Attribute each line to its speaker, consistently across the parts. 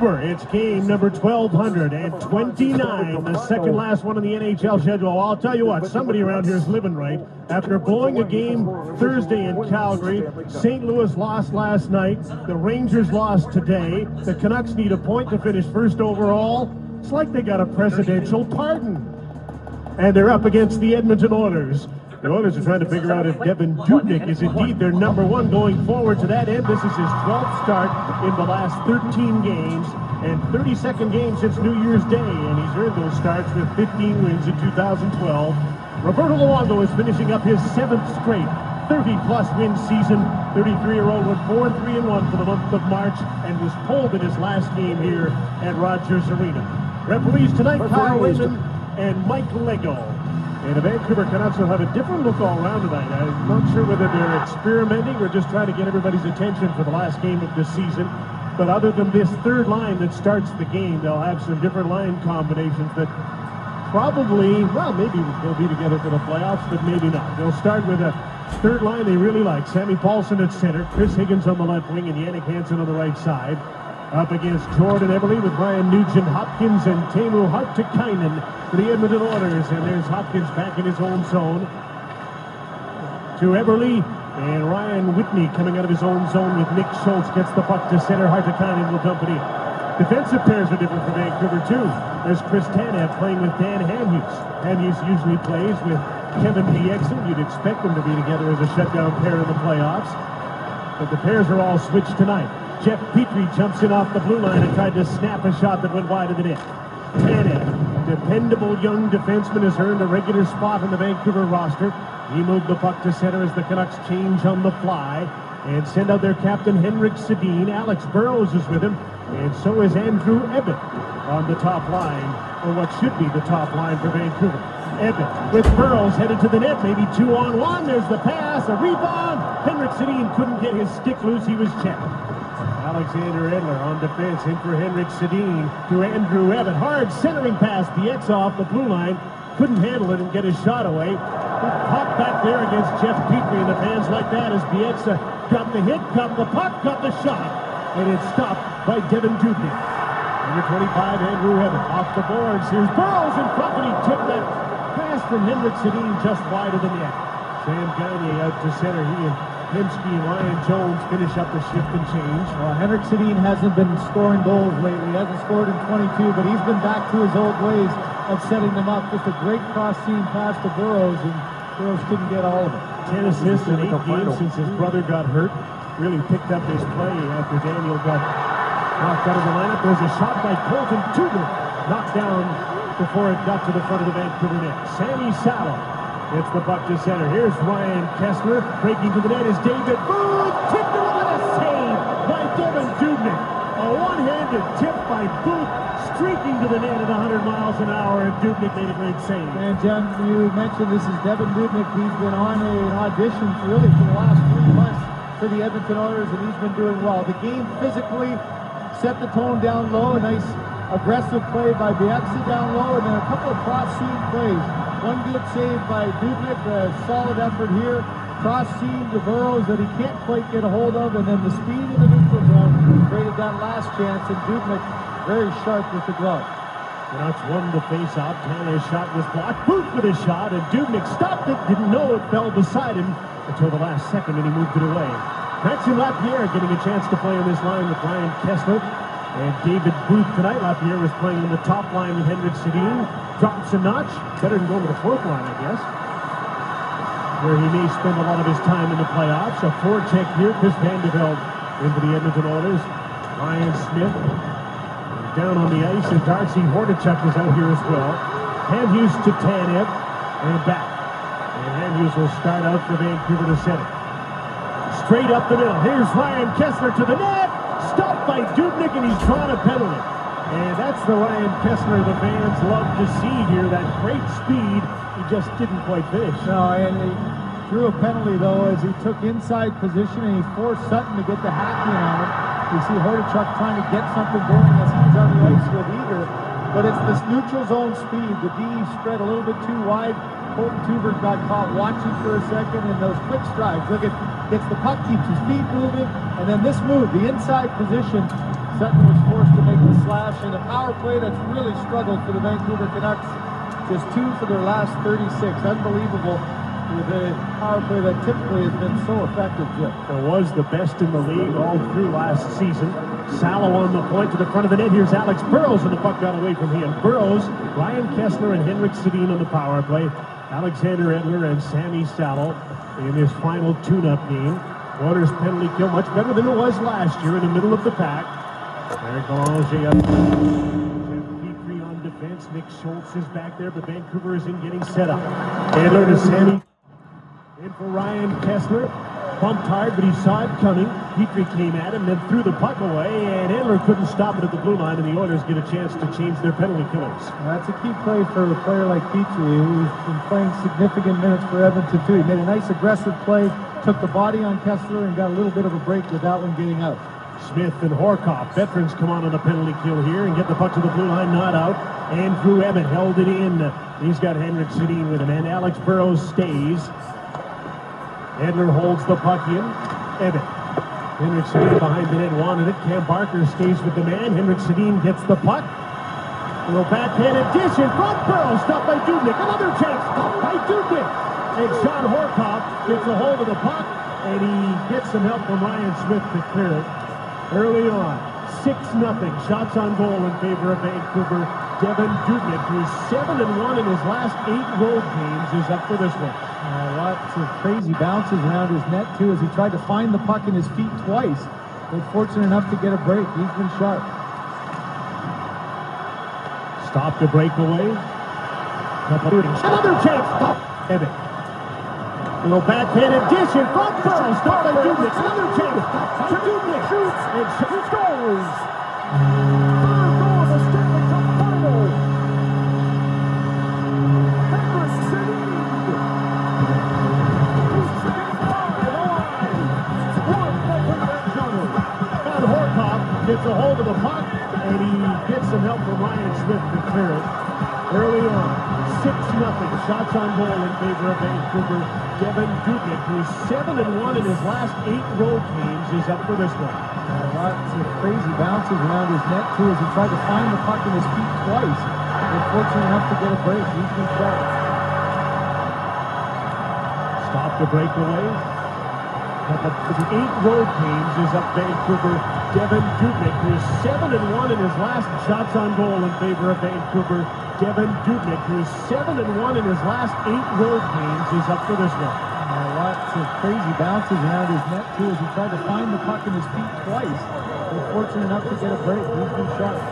Speaker 1: It's game number 1229, the second last one on the NHL schedule. I'll tell you what, somebody around here is living right. After blowing a game Thursday in Calgary, St. Louis lost last night, the Rangers lost today, the Canucks need a point to finish first overall. It's like they got a presidential pardon. And they're up against the Edmonton Oilers. The Oilers are trying to figure out if Devan Dubnyk is indeed their number one going forward. To that end, this is his 12th start in the last 13 games and 32nd game since New Year's Day, and he's earned those starts with 15 wins in 2012. Roberto Luongo is finishing up his 7th straight 30-plus win season. 33-year-old went 4-3-1 for the month of March and was pulled in his last game here at Rogers Arena. Referees tonight, Kyle Raymond and Mike Lego. And the Vancouver Canucks will have a different look all around tonight. I'm not sure whether they're experimenting or just trying to get everybody's attention for the last game of the season. But other than this third line that starts the game, they'll have some different line combinations that probably, well, maybe they'll be together for the playoffs, but maybe not. They'll start with a third line they really like. Sammy Paulson at center, Chris Higgins on the left wing, and Yannick Hansen on the right side. Up against Jordan Eberle with Ryan Nugent-Hopkins and Teemu Hartikainen for the Edmonton Oilers. And there's Hopkins back in his own zone. To Eberle, and Ryan Whitney coming out of his own zone with Nick Schultz gets the puck to center. Hartikainen will dump it in. Defensive pairs are different for Vancouver too. There's Chris Tanev playing with Dan Hamhuis. Hamhuis usually plays with Kevin Bieksa. You'd expect them to be together as a shutdown pair in the playoffs. But the pairs are all switched tonight. Jeff Petrie jumps in off the blue line and tried to snap a shot that went wide of the net. Tanev, dependable young defenseman, has earned a regular spot in the Vancouver roster. He moved the puck to center as the Canucks change on the fly and send out their captain Henrik Sedin. Alex Burrows is with him, and so is Andrew Ebbett on the top line, or what should be the top line for Vancouver. Ebbett with Burrows headed to the net, maybe 2-on-1. There's the pass, a rebound. Henrik Sedin couldn't get his stick loose. He was checked. Alexander Edler on defense, in for Henrik Sedin to Andrew Ebbett. Hard centering pass, Bieksa off the blue line. Couldn't handle it and get his shot away. Puck back there against Jeff Petrie, and the fans like that as Bieksa got the hit, got the puck, got the shot. And it's stopped by Devan Dubnyk. Number 25, Andrew Ebbett off the boards. Here's Burrows in front, and he took that pass from Henrik Sedin just wide of the net. Sam Gagner out to center. He and Hemsky and Ryan Jones finish up the shift and change.
Speaker 2: Well, Henrik Sedin hasn't been scoring goals lately. He hasn't scored in 22, but he's been back to his old ways of setting them up. Just a great cross-seam pass to Burrows, and Burrows couldn't get all of it.
Speaker 1: 10 assists in 8 games since his brother got hurt. Really picked up his play after Daniel got knocked out of the lineup. There's a shot by Colton Tudor, knocked down before it got to the front of the Vancouver net. Sammy Saddle gets the puck to center. Here's Ryan Kessler. Breaking to the net is David Booth. Tipped it with a save by Devan Dubnyk. A one-handed tip by Booth, streaking to the net at 100 miles an hour, and Dubnyk made a great save.
Speaker 2: And Jen, you mentioned this is Devan Dubnyk. He's been on an audition really for the last 3 months for the Edmonton Oilers, and he's been doing well. The game physically set the tone down low. A nice aggressive play by Bieksa down low, and then a couple of cross-seam plays. One good save by Dubnyk, a solid effort here. Cross-seam to Burrows that he can't quite get a hold of, and then the speed of the neutral zone created that last chance, and Dubnyk very sharp with the glove.
Speaker 1: Canucks won the face-off. Tanner's shot was blocked. Booth with a shot, and Dubnyk stopped it. Didn't know it fell beside him until the last second, and he moved it away. Maxime Lapierre getting a chance to play on this line with Ryan Kessler and David Booth tonight. Lapierre was playing on the top line with Henrik Sedin. Drops a notch. Better than going to the fourth line, I guess, where he may spend a lot of his time in the playoffs. A forecheck here. Chris Vandeveld into the Edmonton Oilers. Ryan Smith down on the ice, and Darcy Hordichuk is out here as well. Hamhuis to Tanev and back. And Hamhuis will start out for Vancouver to center. Straight up the middle. Here's Ryan Kessler to the net. Stopped by Dubnyk, and he's drawn a penalty. And that's the Ryan Kessler the fans love to see here. That great speed. He just didn't quite finish.
Speaker 2: No, and he drew a penalty, though, as he took inside position, and he forced Sutton to get the hacky on him. You see Hordichuk trying to get something going as he's on the ice with Eager. But it's this neutral zone speed. The D spread a little bit too wide. Colton Tudor got caught watching for a second, and those quick strides. Look at, gets the puck, keeps his feet moving, and then this move, the inside position, Sutton was forced to make the and a power play that's really struggled for the Vancouver Canucks. Just 2 for their last 36. Unbelievable with a power play that typically has been so effective, Jim.
Speaker 1: It was the best in the league all through last season. Sallow on the point to the front of the net. Here's Alex Burrows, and the puck got away from him. Burrows, Ryan Kessler, and Henrik Sedin on the power play. Alexander Edler and Sammy Sallow in this final tune-up game. Oilers penalty kill much better than it was last year in the middle of the pack. There goes up. Petrie on defense. Nick Schultz is back there, but Vancouver is in getting set up. Edler to Sammy. In for Ryan Kessler. Bumped hard, but he saw it coming. Petrie came at him, then threw the puck away, and Edler couldn't stop it at the blue line, and the Oilers get a chance to change their penalty killers.
Speaker 2: That's a key play for a player like Petrie, who's been playing significant minutes for Edmonton, too. He made a nice aggressive play, took the body on Kessler, and got a little bit of a break with that one getting out.
Speaker 1: Smith and Horkoff, veterans, come on a penalty kill here and get the puck to the blue line, not out. Andrew Ebbett held it in. He's got Henrik Sedin with him, and Alex Burrows stays. Edler holds the puck in. Ebbett. Henrik Sedin behind the net, wanted it. Cam Barker stays with the man. Henrik Sedin gets the puck. A little backhanded dish in front. Burrows stopped by Dubnyk. Another chance stopped by Dubnyk. And Sean Horkoff gets a hold of the puck, and he gets some help from Ryan Smith to clear it. Early on, 6-0. Shots on goal in favor of Vancouver. Devin Dubnyk, who's 7-1 in his last 8 road games, is up for this one. Lots of crazy bounces around his net, too, as he tried to find the puck in his feet twice. But fortunate enough to get a break. He's been sharp. Stop the breakaway. Another chance. Stop. Ebbett. Little backhanded dish in front. Burrows. Stop by Dubnyk. Another chance. To Dubnyk. Shoots. And scores. The Stanley Cup final. Gets a hold of the puck, and he gets some help from Ryan Smith to clear it. Early on, 6-0. Shots on goal in favor of Vancouver. Devin Dubnyk, who's 7-1 in his last 8 road games, is up for this one. Lots of crazy bounces around his net, too, as he tried to find the puck in his feet twice. But fortunate enough to get a break. He's been sharp. Stop the breakaway. The 8 road games is up Vancouver. Devin Dubnyk, who's 7-1 in his last shots on goal in favor of Vancouver. Devin Dubnyk, who's 7-1 in his last 8 road games, is up for this one. Lots of crazy bounces around his net, too, as he tried to find the puck in his feet twice. But fortunate enough to get a break. He's been sharp.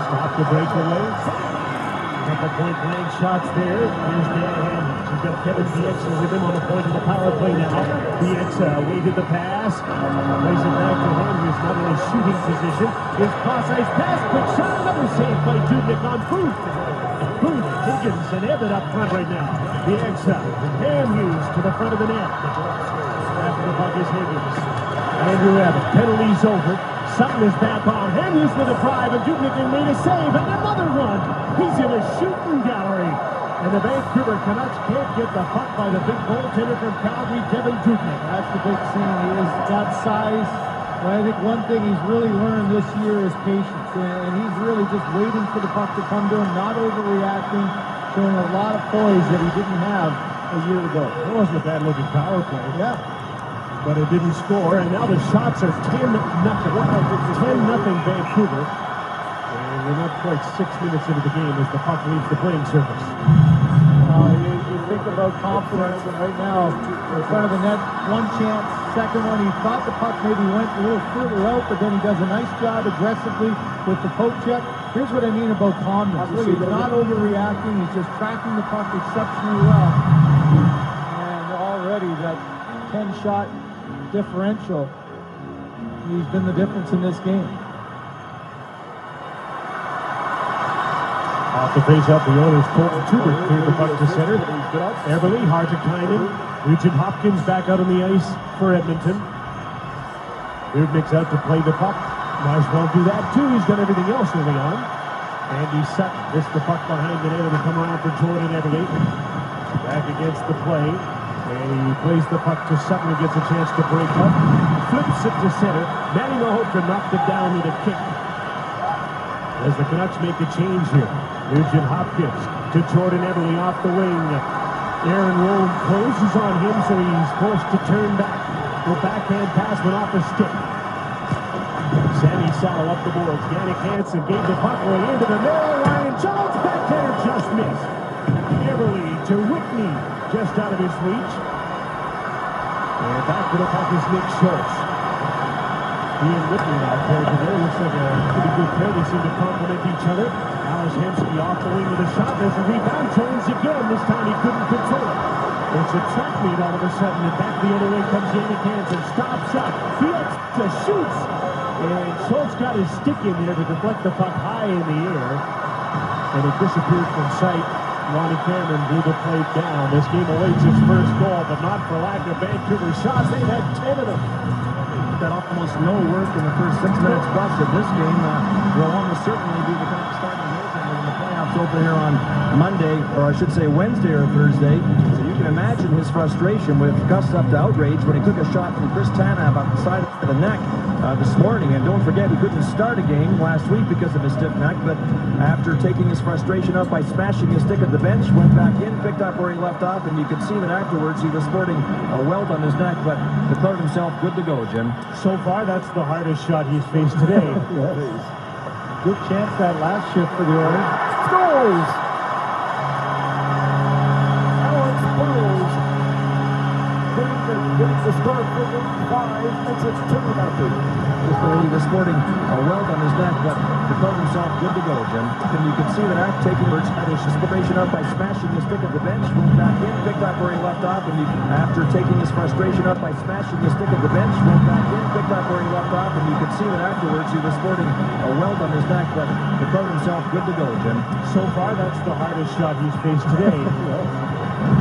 Speaker 1: Stop the breakaway. Couple point-blank shots there. Here's Dan Hammonds. He's got Kevin Bieksa with him on the point of the power play now. Bieksa waited the pass. Plays it back to him. He's not in a shooting position. His cross-ice pass. Quick shot. Another save by Dubnyk on Booth. Booth, Higgins, and Ebbett up front right now. Bieksa. Hammonds to the front of the net. After the puck is Higgins. Andrew Ebbett. Penalty's over. Sutton is back on. Hammonds with a drive, and Dubnyk made a save, and another one. He's in a shooting gallery. And the Vancouver Canucks can't get the puck by the big goaltender from Calgary, Devin Dubnyk. That's the big thing. He has got size. But I think one thing he's really learned this year is patience. And he's really just waiting for the puck to come to him, not overreacting, showing a lot of poise that he didn't have a year ago. It wasn't a bad-looking power play. Yeah. But it didn't score, and now the shots are 10-0. 10-0 Vancouver. And we're not quite 6 minutes into the game as the puck leaves the playing surface. You think about confidence, and right now, in front of the net, one chance, second one, he thought the puck maybe went a little further out, but then he does a nice job aggressively with the poke check. Here's what I mean about calmness. He's not overreacting, he's just tracking the puck exceptionally well. And already that 10-shot differential, he's been the difference in this game. Off the face-up, the Oilers Colton Tuber cleared the puck to center. Everly, Hartikainen, Nugent Hopkins back out on the ice for Edmonton. Dubnyk's out to play the puck. Might as well do that too. He's got everything else early on. Andy Sutton missed the puck behind the net and come around for Jordan Everly. Back against the play. And he plays the puck to Sutton, who gets a chance to break up. Flips it to center. Manny Malhotra knocked it down with a kick. As the Canucks make a change here. Nugent Hopkins to Jordan Eberle off the wing. Aaron Rome closes on him, so he's forced to turn back. The backhand pass went off a stick. Sammy Salo up the boards. Yannick Hansen gave the puck going into the middle. Ryan Jones backhander just missed. Eberle to Whitney, just out of his reach. And back to the puck is Nick Schultz. He and Whitney now paired together. Looks like a pretty good pair. They seem to complement each other. Alex Hemsky off the wing with a shot. There's a rebound. Jones again. This time he couldn't control it. It's a track meet all of a sudden. And back the other way comes Yannick Hansen. Stops up. Fields just shoots. And Schultz got his stick in there to deflect the puck high in the air. And it disappeared from sight. Ronnie Cameron blew the plate down. This game awaits its first goal, but not for lack of Vancouver shots. They've had 10 of them.
Speaker 3: That almost no work in the first 6 minutes plus of this game will almost certainly be the Canucks starting in the playoffs over here on Monday, or I should say Wednesday or Thursday. So you can imagine his frustration with gusted up to outrage when he took a shot from Chris Tanev up the side of the neck this morning. And don't forget, he couldn't start a game last week because of his stiff neck, but after taking his frustration out by smashing his stick at the bench, went back in, picked up where he left off, and you could see that afterwards he was sporting a welt on his neck, but declared himself good to go, Jim.
Speaker 1: So far, that's the hardest shot he's faced today.
Speaker 2: Good chance that last shift for the Oilers. Scores!
Speaker 3: Alex Burrows gets the start for the 5, makes it 2-0. Just the way he was sporting a welt on his neck, but declared himself good to go, Jim. And you can see that after taking his frustration out by smashing his stick at the bench, went back in, picked up where he left off, and after taking his frustration out by smashing his stick at the bench, went back in, picked up where he left off, and you can see that afterwards he was sporting a welt on his neck, but declared himself good to go, Jim.
Speaker 1: So far, that's the hardest shot he's faced today.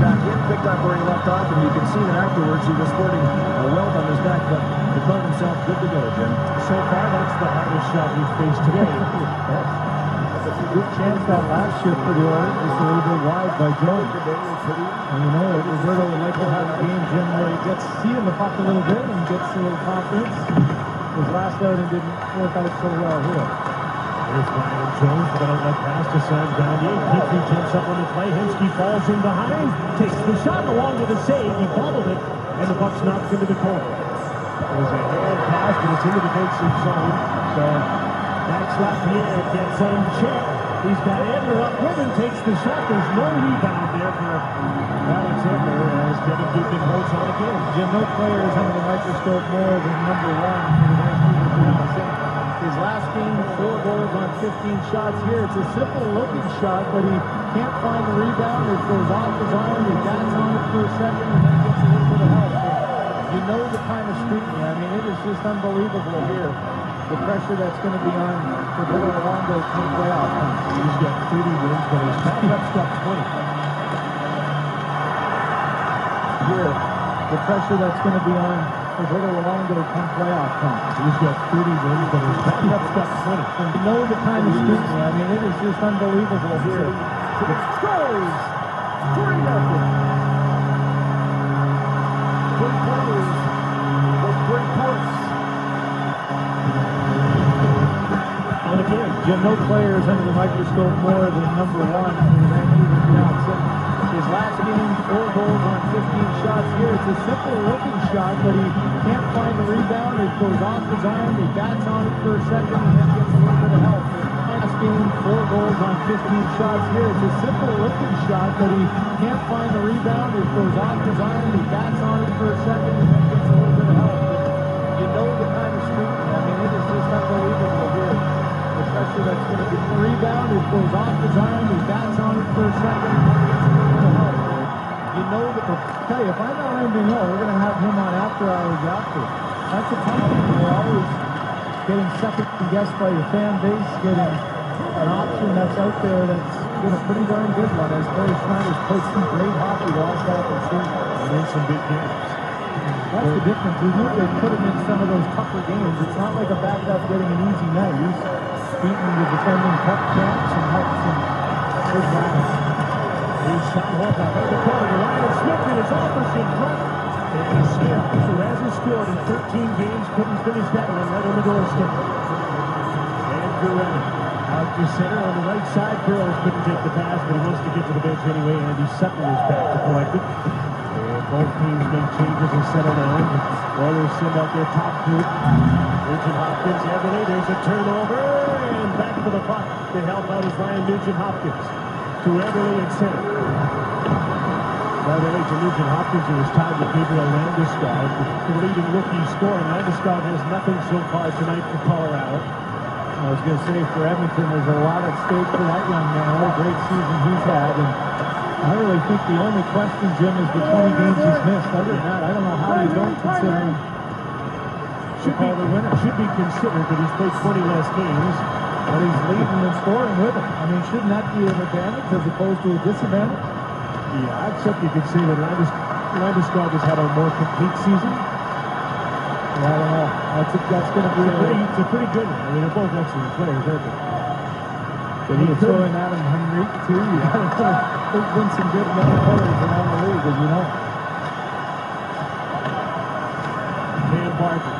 Speaker 3: Back in, picked up where he left off, and you can see that afterwards he was sporting a welt on his neck, but declared himself good to go, Jim.
Speaker 1: So far, that's the hardest shot he's faced today.
Speaker 2: Good chance that last shift for the Oilers, just a little bit wide by Jones. And you know, Roberto would like to have a game, Jim, where he gets seeing the puck a little bit and gets a little confidence. His last out and didn't work out so well here.
Speaker 1: Here's Ryan Jones with an outlet pass to Sam Gagner. Petrie jumps up on the play. Hemsky falls in behind, takes the shot along with the save. He bobbled it, and the puck's knocked into the corner. It was a hand pass, but it's in the defensive zone. So Max Lapierre gets unchecked. He's got Edler up with him, takes the shot. There's no rebound there for Alex Edler as Devin Dubnyk holds on again.
Speaker 2: Jim, no player is under the microscope more than number 1 for the Vancouver Canucks. His last game, 4 goals on 15 shots here. It's a simple-looking shot, but he can't find the rebound. It goes off his arm. He bats on it for a second, and then gets a little bit of help. You know the kind of scrutiny. I mean, it is just unbelievable here. The pressure that's going to be on for Roberto Luongo to play out.
Speaker 1: He's got 30 wins, but his backup's got 20.
Speaker 2: Here, the pressure that's going to be on Roberto Luongo come playoff time.
Speaker 1: He's got 30 wins, but his backup's got 20.
Speaker 2: And you know the kind of scrutiny. I mean, it is just unbelievable here.
Speaker 3: It scores! 3-0. Good players with great points.
Speaker 2: And again, Jim, no player is under the microscope more than number 1 for the Vancouver Canucks. His last game, 4 goals on 15 shots here. It's a simple-looking shot, but he can't find the rebound. It goes off his arm. He bats on it for a second, and then gets a little bit of help. Last game, 4 goals on 15 shots here. It's a simple-looking shot, but he can't find the rebound. It goes off his arm. He bats on it for a second, and then gets a little bit of help. You know the kind of scrutiny. I mean, it is just unbelievable here. The pressure that's going to be the rebound. It goes off his arm. He bats on it for a second, and then gets a little bit of help. You know that. I'll tell you, if I'm not Randy Hill, we're going to have him on after hours after. That's a tough one. We're always getting second guessed by your fan base, getting an option that's out there that's been a pretty darn good one, as Barry Schneider's played some great hockey the last half of the season.
Speaker 1: And in some big games.
Speaker 2: That's the difference. We knew they put him in some of those tougher games. It's not like a backup getting an easy night. He's beating the defending cup champs and had some big rounds.
Speaker 1: Here's shot off out of the corner. Ryan Smith in his office in front. And Smith, who hasn't scored in 13 games, couldn't finish that one right on the doorstep. And Gurley out to center on the right side. Burrows couldn't take the pass, but he wants to get to the bench anyway. Andy Sutton is back to collect it. And both teams make changes and settle down. Oilers send out their top group. Nugent-Hopkins, Everly, there's a turnover, and back to the puck to help out is Ryan Nugent-Hopkins. To Everly at center. By the way, to Nugent-Hopkins, who was tied with Gabriel Landeskog, the leading rookie scorer. Landeskog has nothing so far tonight for Colorado.
Speaker 2: I was going to say, for Edmonton, there's a lot at stake for that young man. What a great season he's had. And I really think the only question, Jim, is the 20 games he's missed. Other than that, I don't know how you don't consider him
Speaker 1: Should be considered, but he's played 20 less games.
Speaker 2: But he's leading and scoring with him. I mean, shouldn't that be an advantage as opposed to a disadvantage?
Speaker 1: Yeah, except you could say that Landeskog has had a more complete season.
Speaker 2: Well, I don't know. That's going to be
Speaker 1: it's a pretty good one. I mean, they're both excellent players, aren't they?
Speaker 2: But he's throwing Adam Henrique, too. There's been some good young players around the league, as you know.
Speaker 1: Cam Barker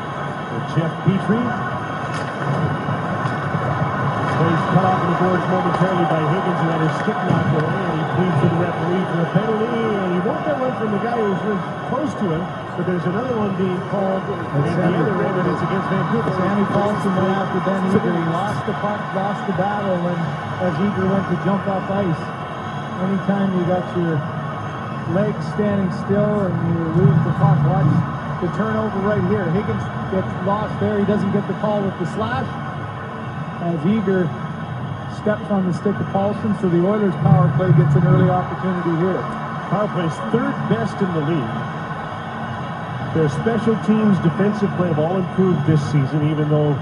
Speaker 1: with Jeff Petrie. Plays cut off on the boards momentarily by Higgins, who had his stick knocked away, and he pleads to the referee for a penalty. And he won't get one from the guy who's really close to him, but there's another one being called at the other end, and it's against Vancouver.
Speaker 2: Sammy Paulson went after Ben Eager. He lost the puck, lost the battle, and as Eager went to jump off ice. Anytime you got your legs standing still and you lose the puck, watch the turnover right here. Higgins gets lost there. He doesn't get the call with the slash, as Eager steps on the stick of Paulson, so the Oilers power play gets an early opportunity here.
Speaker 1: Power play's third best in the league. Their special teams defensive play have all improved this season, even though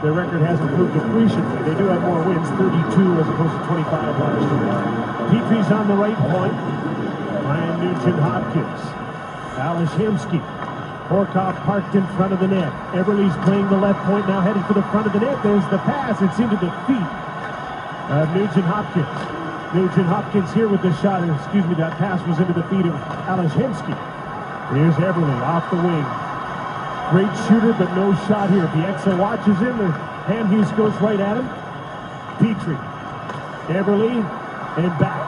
Speaker 1: their record hasn't improved appreciably. They do have more wins, 32 as opposed to 25 last year. Petrie's on the right point. Ryan Nugent-Hopkins. Ales Hemsky. Horkoff parked in front of the net. Everly's playing the left point, now headed for the front of the net. There's the pass. It's into the feet of Nugent-Hopkins. Nugent-Hopkins here with the shot. Excuse me, that pass was into the feet of Ales Hemsky. Here's Everly off the wing. Great shooter, but no shot here. Bieksa watches him, and Hamhuis goes right at him. Petrie. Everly, and back.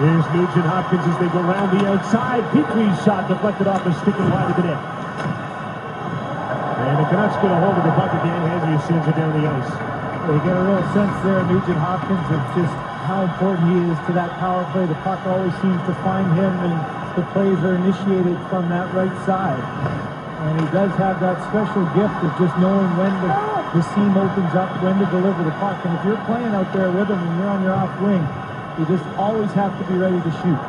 Speaker 1: Here's Nugent-Hopkins as they go around the outside. Petrie's shot deflected off a stick and wide of the net. And the Canucks get a hold of the puck again. Hamhuis sends it down the ice.
Speaker 2: You get a real sense there, Nugent-Hopkins, of just how important he is to that power play. The puck always seems to find him, and the plays are initiated from that right side. And he does have that special gift of just knowing when the seam opens up, when to deliver the puck. And if you're playing out there with him and you're on your off wing, you just always have to be ready to shoot.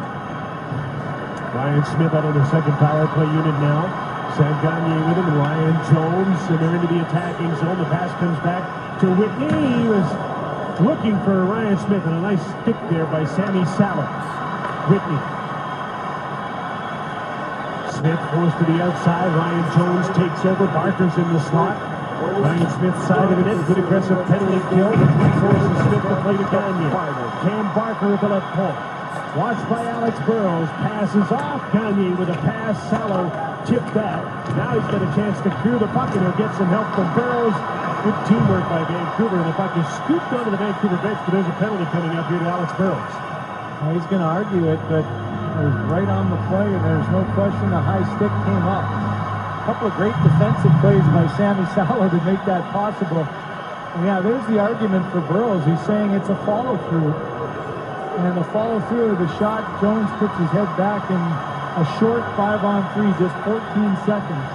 Speaker 1: Ryan Smith out of the second power play unit now. Sam Gagner with him, and Ryan Jones, and they're into the attacking zone. The pass comes back to Whitney. He was looking for Ryan Smith, and a nice stick there by Sammy Saleh. Whitney. Smith goes to the outside. Ryan Jones takes over. Barker's in the slot. Ryan Smith's side of the net. Good aggressive penalty kill. Forces Smith to play to Gagner. Cam Barker at the left point. Watched by Alex Burrows. Passes off Gagner with a pass. Sallow tipped that. Now he's got a chance to clear the puck, and he'll get some help from Burrows. Good teamwork by Vancouver. And the puck is scooped onto the Vancouver bench, but there's a penalty coming up here to Alex Burrows.
Speaker 2: Well, he's going to argue it, but it was right on the play, and there's no question the high stick came up. A couple of great defensive plays by Sammy Saleh to make that possible. And yeah, there's the argument for Burrows. He's saying it's a follow-through. And the follow-through of the shot, Jones puts his head back in a short 5-on-3, just 14 seconds.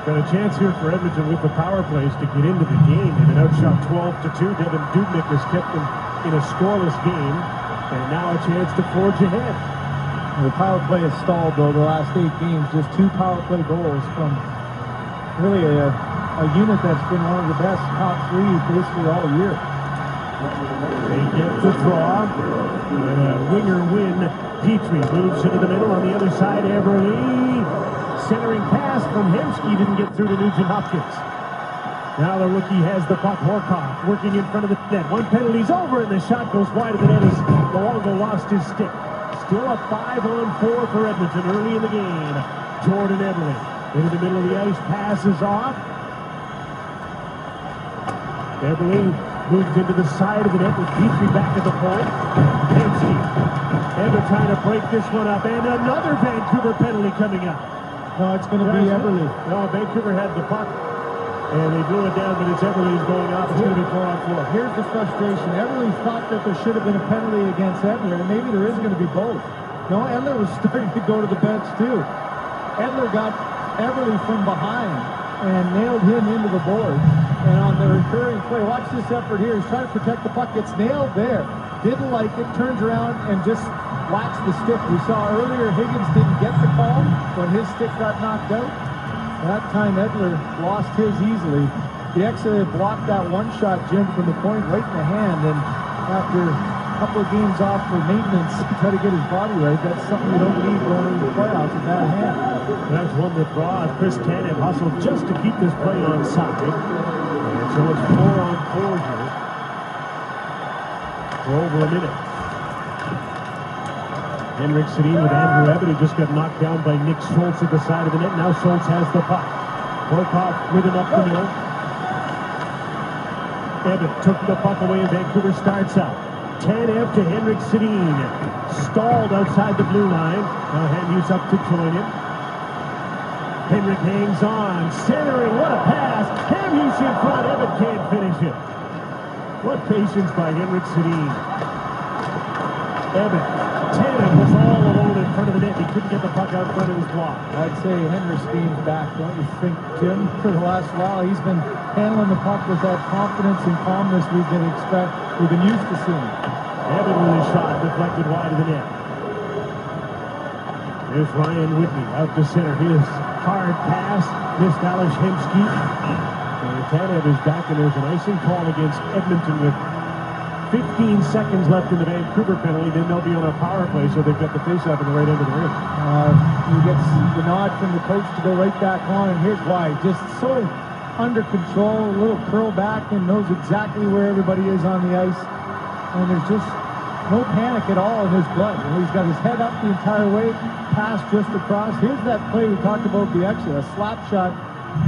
Speaker 1: Got a chance here for Edmonton with the power plays to get into the game. They've been outshot 12-2. Devin Dubnyk has kept them in a scoreless game. And now a chance to forge ahead.
Speaker 2: The power play has stalled, though, the last 8 games. Just 2 power play goals from really a unit that's been one of the best top 3 basically all year.
Speaker 1: They get the draw. And a winger win. Petrie moves into the middle. On the other side, Everly. Centering pass from Hemsky didn't get through to Nugent-Hopkins. Now the rookie has the puck. Horkoff working in front of the net. One penalty's over, and the shot goes wide of the net as Luongo lost his stick. Still a 5-on-4 for Edmonton early in the game. Jordan Eberle into the middle of the ice, passes off. Eberle moves into the side of the net with Petrie back at the point. Dempsey. Eberle trying to break this one up, and another Vancouver penalty coming up.
Speaker 2: No, it's going to be Eberle.
Speaker 1: No, Vancouver had the puck, and they blew it down, but it's Eberle's going off. It's going to be 4-on-4.
Speaker 2: Here's the frustration. Eberle thought that there should have been a penalty against Edler, and maybe there is going to be both. No, Edler was starting to go to the bench, too. Edler got Eberle from behind and nailed him into the board. And on the recurring play, watch this effort here. He's trying to protect the puck. Gets nailed there. Didn't like it. Turns around and just whacks the stick. We saw earlier Higgins didn't get the call when his stick got knocked out. That time Edler lost his easily. He actually blocked that one shot, Jim, from the point right in the hand. And after a couple of games off for maintenance, try to get his body right. That's something you don't need going into the playoffs with that hand.
Speaker 1: That's one withdrawal. Chris Tanev hustled just to keep this play on side. And so it's 4-on-4 here for over a minute. Henrik Sedin with Andrew Ebbett, who just got knocked down by Nick Schultz at the side of the net. Now Schultz has the puck. Horkoff with him up the middle. Ebbett took the puck away and Vancouver starts out. Tanev to Henrik Sedin. Stalled outside the blue line. Now Hughes up to join him. Henrik hangs on. Centering. What a pass. Hughes in front. Ebbett can't finish it. What patience by Henrik Sedin. Ebbett. Tanev was all alone in front of the net. He couldn't get the puck out front of his block.
Speaker 2: I'd say Henrik Sedin's back, don't you think, Jim? For the last while, he's been handling the puck with that confidence and calmness we've been used to seeing.
Speaker 1: Ebbett with his shot deflected wide of the net. There's Ryan Whitney out to center. His hard pass missed Alex Hemsky. And Tanev is back, and there's an icing call against Edmonton with 15 seconds left in the Vancouver penalty. Then they'll be on a power play, so they've got the face-off at the right end of the ring.
Speaker 2: He gets the nod from the coach to go right back on, and here's why. Just so under control, a little curl back, and knows exactly where everybody is on the ice. And there's just no panic at all in his blood. He's got his head up the entire way, pass just across. Here's that play we talked about, the exit. A slap shot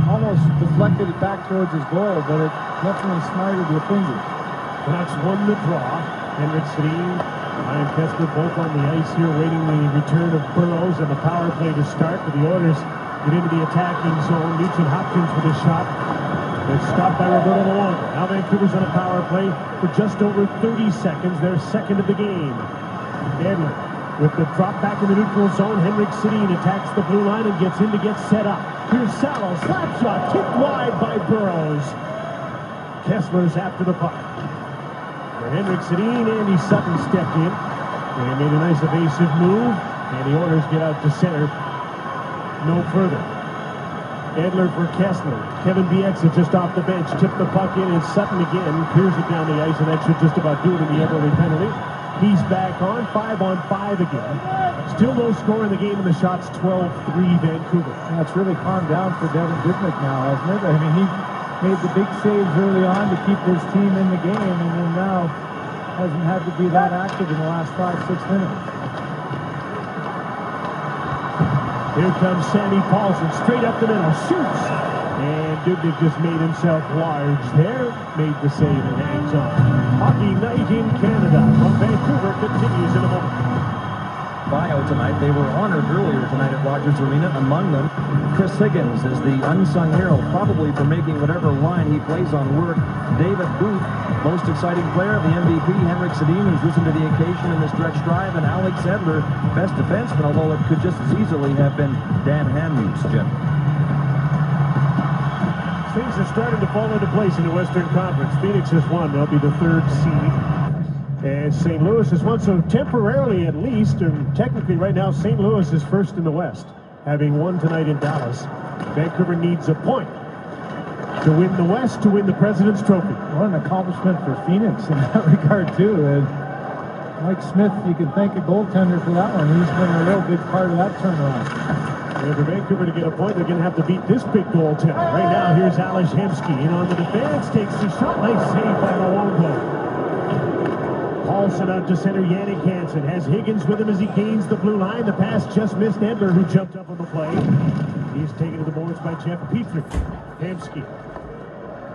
Speaker 2: almost deflected it back towards his goal, but it definitely smarted with fingers.
Speaker 1: Canucks won the draw. Henrik Sedin, Ryan Kesler both on the ice here waiting the return of Burrows and the power play to start. But the Oilers get into the attacking zone. Nugent Hopkins with a shot. It's stopped by Roberto Luongo. Now Vancouver's on a power play for just over 30 seconds. Their second of the game. Edler with the drop back in the neutral zone. Henrik Sedin attacks the blue line and gets in to get set up. Here's Salo. Slap shot kicked wide by Burrows. Kessler's after the puck. Henrik Sedin, Andy Sutton stepped in and made a nice evasive move, and the Oilers get out to center. No further. Edler for Kessler. Kevin Bieksa just off the bench, tipped the puck in, and Sutton again clears it down the ice, and that should just about do it in the Eberle penalty. He's back on, 5-on-5 again. Still no score in the game, and the shot's 12-3 Vancouver.
Speaker 2: Yeah, it's really calmed down for Devin Dubnyk now, hasn't it? I mean, he made the big saves early on to keep his team in the game, and then now hasn't had to be that active in the last 5-6 minutes.
Speaker 1: Here comes Sandy Paulson, straight up the middle, shoots! And Dubnyk just made himself large there, made the save and hangs on. Hockey Night in Canada from Vancouver continues in a moment.
Speaker 3: Bio tonight. They were honored earlier tonight at Rogers Arena. Among them, Chris Higgins is the unsung hero, probably for making whatever line he plays on work. David Booth, most exciting player, the MVP. Henrik Sedin, who's risen to the occasion in the stretch drive, and Alex Edler, best defenseman, although it could just as easily have been Dan Hamhuis, Jim.
Speaker 1: Things are starting to fall into place in the Western Conference. Phoenix has won. They'll be the third seed. And St. Louis has won, so temporarily at least, and technically right now, St. Louis is first in the West, having won tonight in Dallas. Vancouver needs a point to win the West, to win the President's Trophy.
Speaker 2: What an accomplishment for Phoenix in that regard, too. And Mike Smith, you can thank a goaltender for that one. He's been a real big part of that turnaround.
Speaker 1: And for Vancouver to get a point, they're going to have to beat this big goaltender. Right now, here's Alex Hemsky in on the defense, takes the shot. Nice save by Luongo. Paulson out to center. Yannick Hansen has Higgins with him as he gains the blue line. The pass just missed Edler, who jumped up on the play. He's taken to the boards by Jeff Petrie. Hemsky.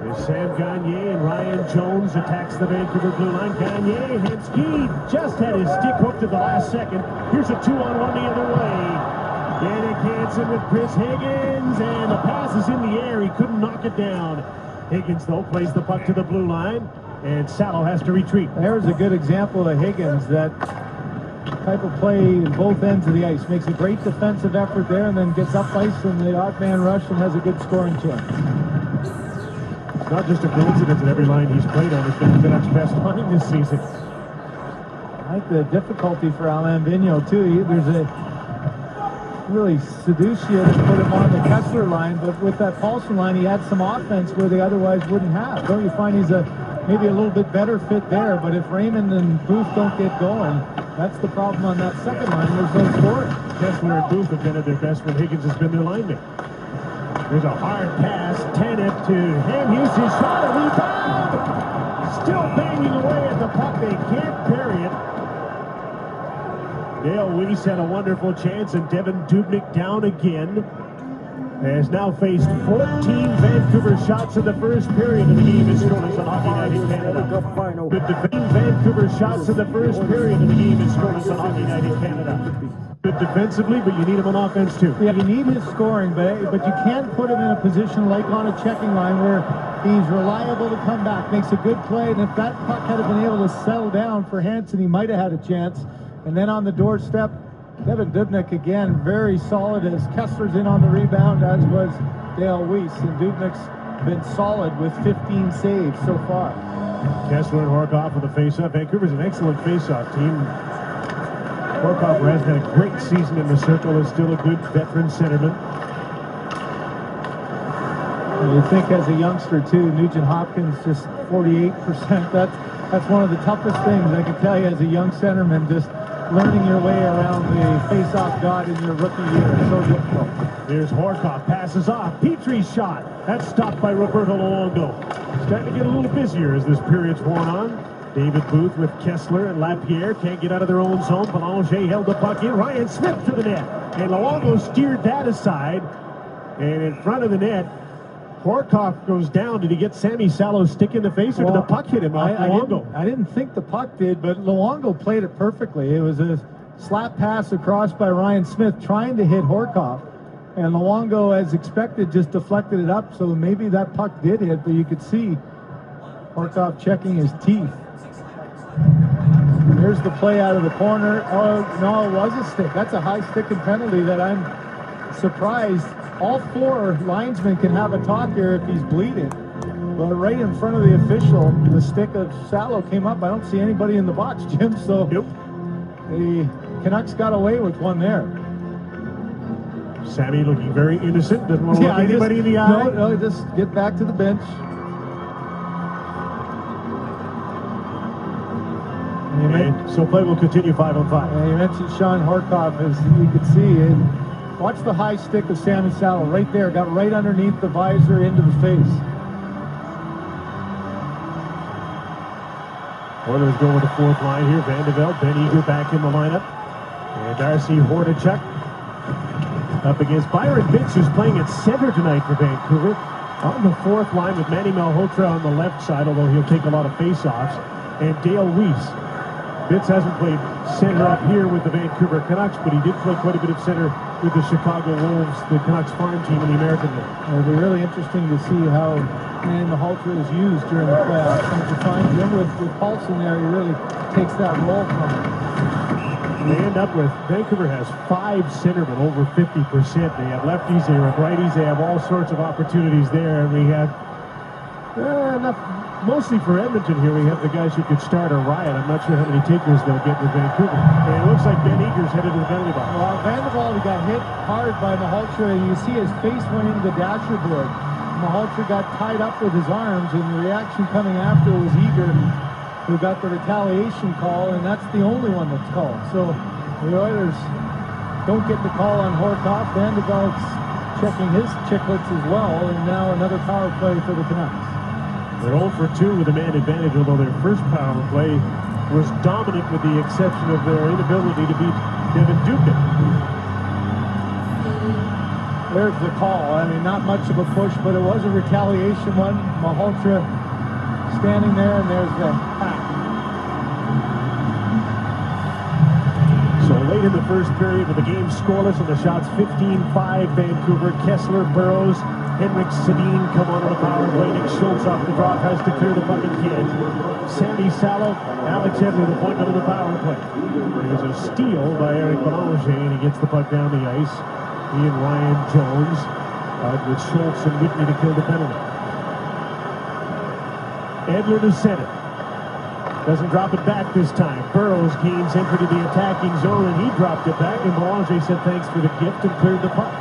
Speaker 1: There's Sam Gagner, and Ryan Jones attacks the Vancouver blue line. Gagner, Hemsky just had his stick hooked at the last second. Here's a 2-on-1 the other way. Yannick Hansen with Chris Higgins, and the pass is in the air. He couldn't knock it down. Higgins, though, plays the puck to the blue line, and Salo has to retreat.
Speaker 2: There's a good example of Higgins, that type of play in both ends of the ice. Makes a great defensive effort there, and then gets up ice in the odd man rush and has a good scoring chance.
Speaker 1: It's not just a coincidence that every line he's played on has been the Canucks' best line this season.
Speaker 2: I think the difficulty for Alain Vigneault, too, there's a really Seducia to put him on the Kessler line, but with that Paulson line, he had some offense where they otherwise wouldn't have. Don't you find he's maybe a little bit better fit there? But if Raymond and Booth don't get going, that's the problem on that second line. There's no scoring.
Speaker 1: Kessler and Booth have been at their best when Higgins has been their lineman. There's a hard pass. Tanev to him. Here's his shot. A rebound. Still banging away at the puck. They can't bury it. Dale Weiss had a wonderful chance, and Devin Dubnyk down again. Has now faced 14 Vancouver shots in the first period of the game. Is scoreless on Hockey Night in Canada. Good defense. Vancouver shots in the first period of the game. Is scoreless on Hockey Night in Canada. Good defensively, but you need him on offense too.
Speaker 2: Yeah, you need his scoring, but you can't put him in a position like on a checking line where he's reliable to come back, makes a good play, and if that puck had been able to settle down for Hansen, he might have had a chance. And then on the doorstep, Devin Dubnyk again, very solid as Kessler's in on the rebound, as was Dale Weiss. And Dubnyk's been solid with 15 saves so far.
Speaker 1: Kessler and Horkoff with a face-off. Vancouver's an excellent face-off team. Horkoff has had a great season in the circle, is still a good veteran centerman.
Speaker 2: You think as a youngster too, Nugent Hopkins just 48%. That's one of the toughest things I can tell you as a young centerman, just learning your way around the face-off god in your rookie year. It's so difficult.
Speaker 1: Here's Horkoff, passes off. Petrie's shot. That's stopped by Roberto Luongo. Starting to get a little busier as this period's worn on. David Booth with Kessler and Lapierre can't get out of their own zone. Belanger held the puck in. Ryan Smith to the net. And Luongo steered that aside. And in front of the net, Horkoff goes down. Did he get Sammy Salo's stick in the face, or did the puck hit him off Luongo?
Speaker 2: I didn't think the puck did, but Luongo played it perfectly. It was a slap pass across by Ryan Smith trying to hit Horkoff. And Luongo, as expected, just deflected it up. So maybe that puck did hit, but you could see Horkoff checking his teeth. Here's the play out of the corner. Oh, no, it was a stick. That's a high sticking penalty that I'm surprised. All four linesmen can have a talk here if he's bleeding. But right in front of the official, the stick of Salo came up. I don't see anybody in the box, Jim. So the Canucks got away with one there.
Speaker 1: Sammy looking very innocent. Doesn't want to look anybody in the eye.
Speaker 2: No, just get back to the bench.
Speaker 1: So play will continue 5-on-5.
Speaker 2: Yeah, you mentioned Sean Horkoff, as you could see. And watch the high stick of Sammy Salo right there. Got right underneath the visor into the face.
Speaker 1: Oilers go with the fourth line here. Vandeveld, Ben Eager back in the lineup. And Darcy Hordachuk up against Byron Bitts, who's playing at center tonight for Vancouver. On the fourth line with Manny Malhotra on the left side, although he'll take a lot of face-offs. And Dale Weiss. Bitts hasn't played center up here with the Vancouver Canucks, but he did play quite a bit of center with the Chicago Wolves, the Canucks farm team in the American League.
Speaker 2: It'll be really interesting to see how Manny Malhotra is used during the playoffs. And to find him with Paulson there, he really takes that role from him.
Speaker 1: They end up with, Vancouver has 5 centermen over 50%. They have lefties, they have righties, they have all sorts of opportunities there. And we have enough, mostly for Edmonton here, we have the guys who could start a riot. I'm not sure how many takers they'll get with Vancouver. And it looks like Ben Eager's headed to the penalty box.
Speaker 2: Well, Vandeveld got hit hard by Malhotra, and you see his face went into the dasher board. Malhotra got tied up with his arms, and the reaction coming after was Eager, who got the retaliation call, and that's the only one that's called. So the Oilers don't get the call on Horkoff. Vanderbilt's checking his chicklets as well, and now another power play for the Canucks.
Speaker 1: They're 0 for 2 with a man advantage, although their first power play was dominant with the exception of their inability to beat Devin Dubnyk.
Speaker 2: There's the call. I mean, not much of a push, but it was a retaliation one. Malhotra standing there, and there's the pack.
Speaker 1: So late in the first period with the game scoreless and the shots 15-5 Vancouver. Kessler, Burrows, Henrik Sedin come onto the power play. Nick Schultz off the draw, tries to clear the puck and can't. Sammy Salo, Alex Edler, the point of the power play. There's a steal by Eric Belanger, and he gets the puck down the ice. He and Ryan Jones with Schultz and Whitney to kill the penalty. Edler to center. Doesn't drop it back this time. Burrows gains entry to the attacking zone, and he dropped it back, and Belanger said thanks for the gift and cleared the puck.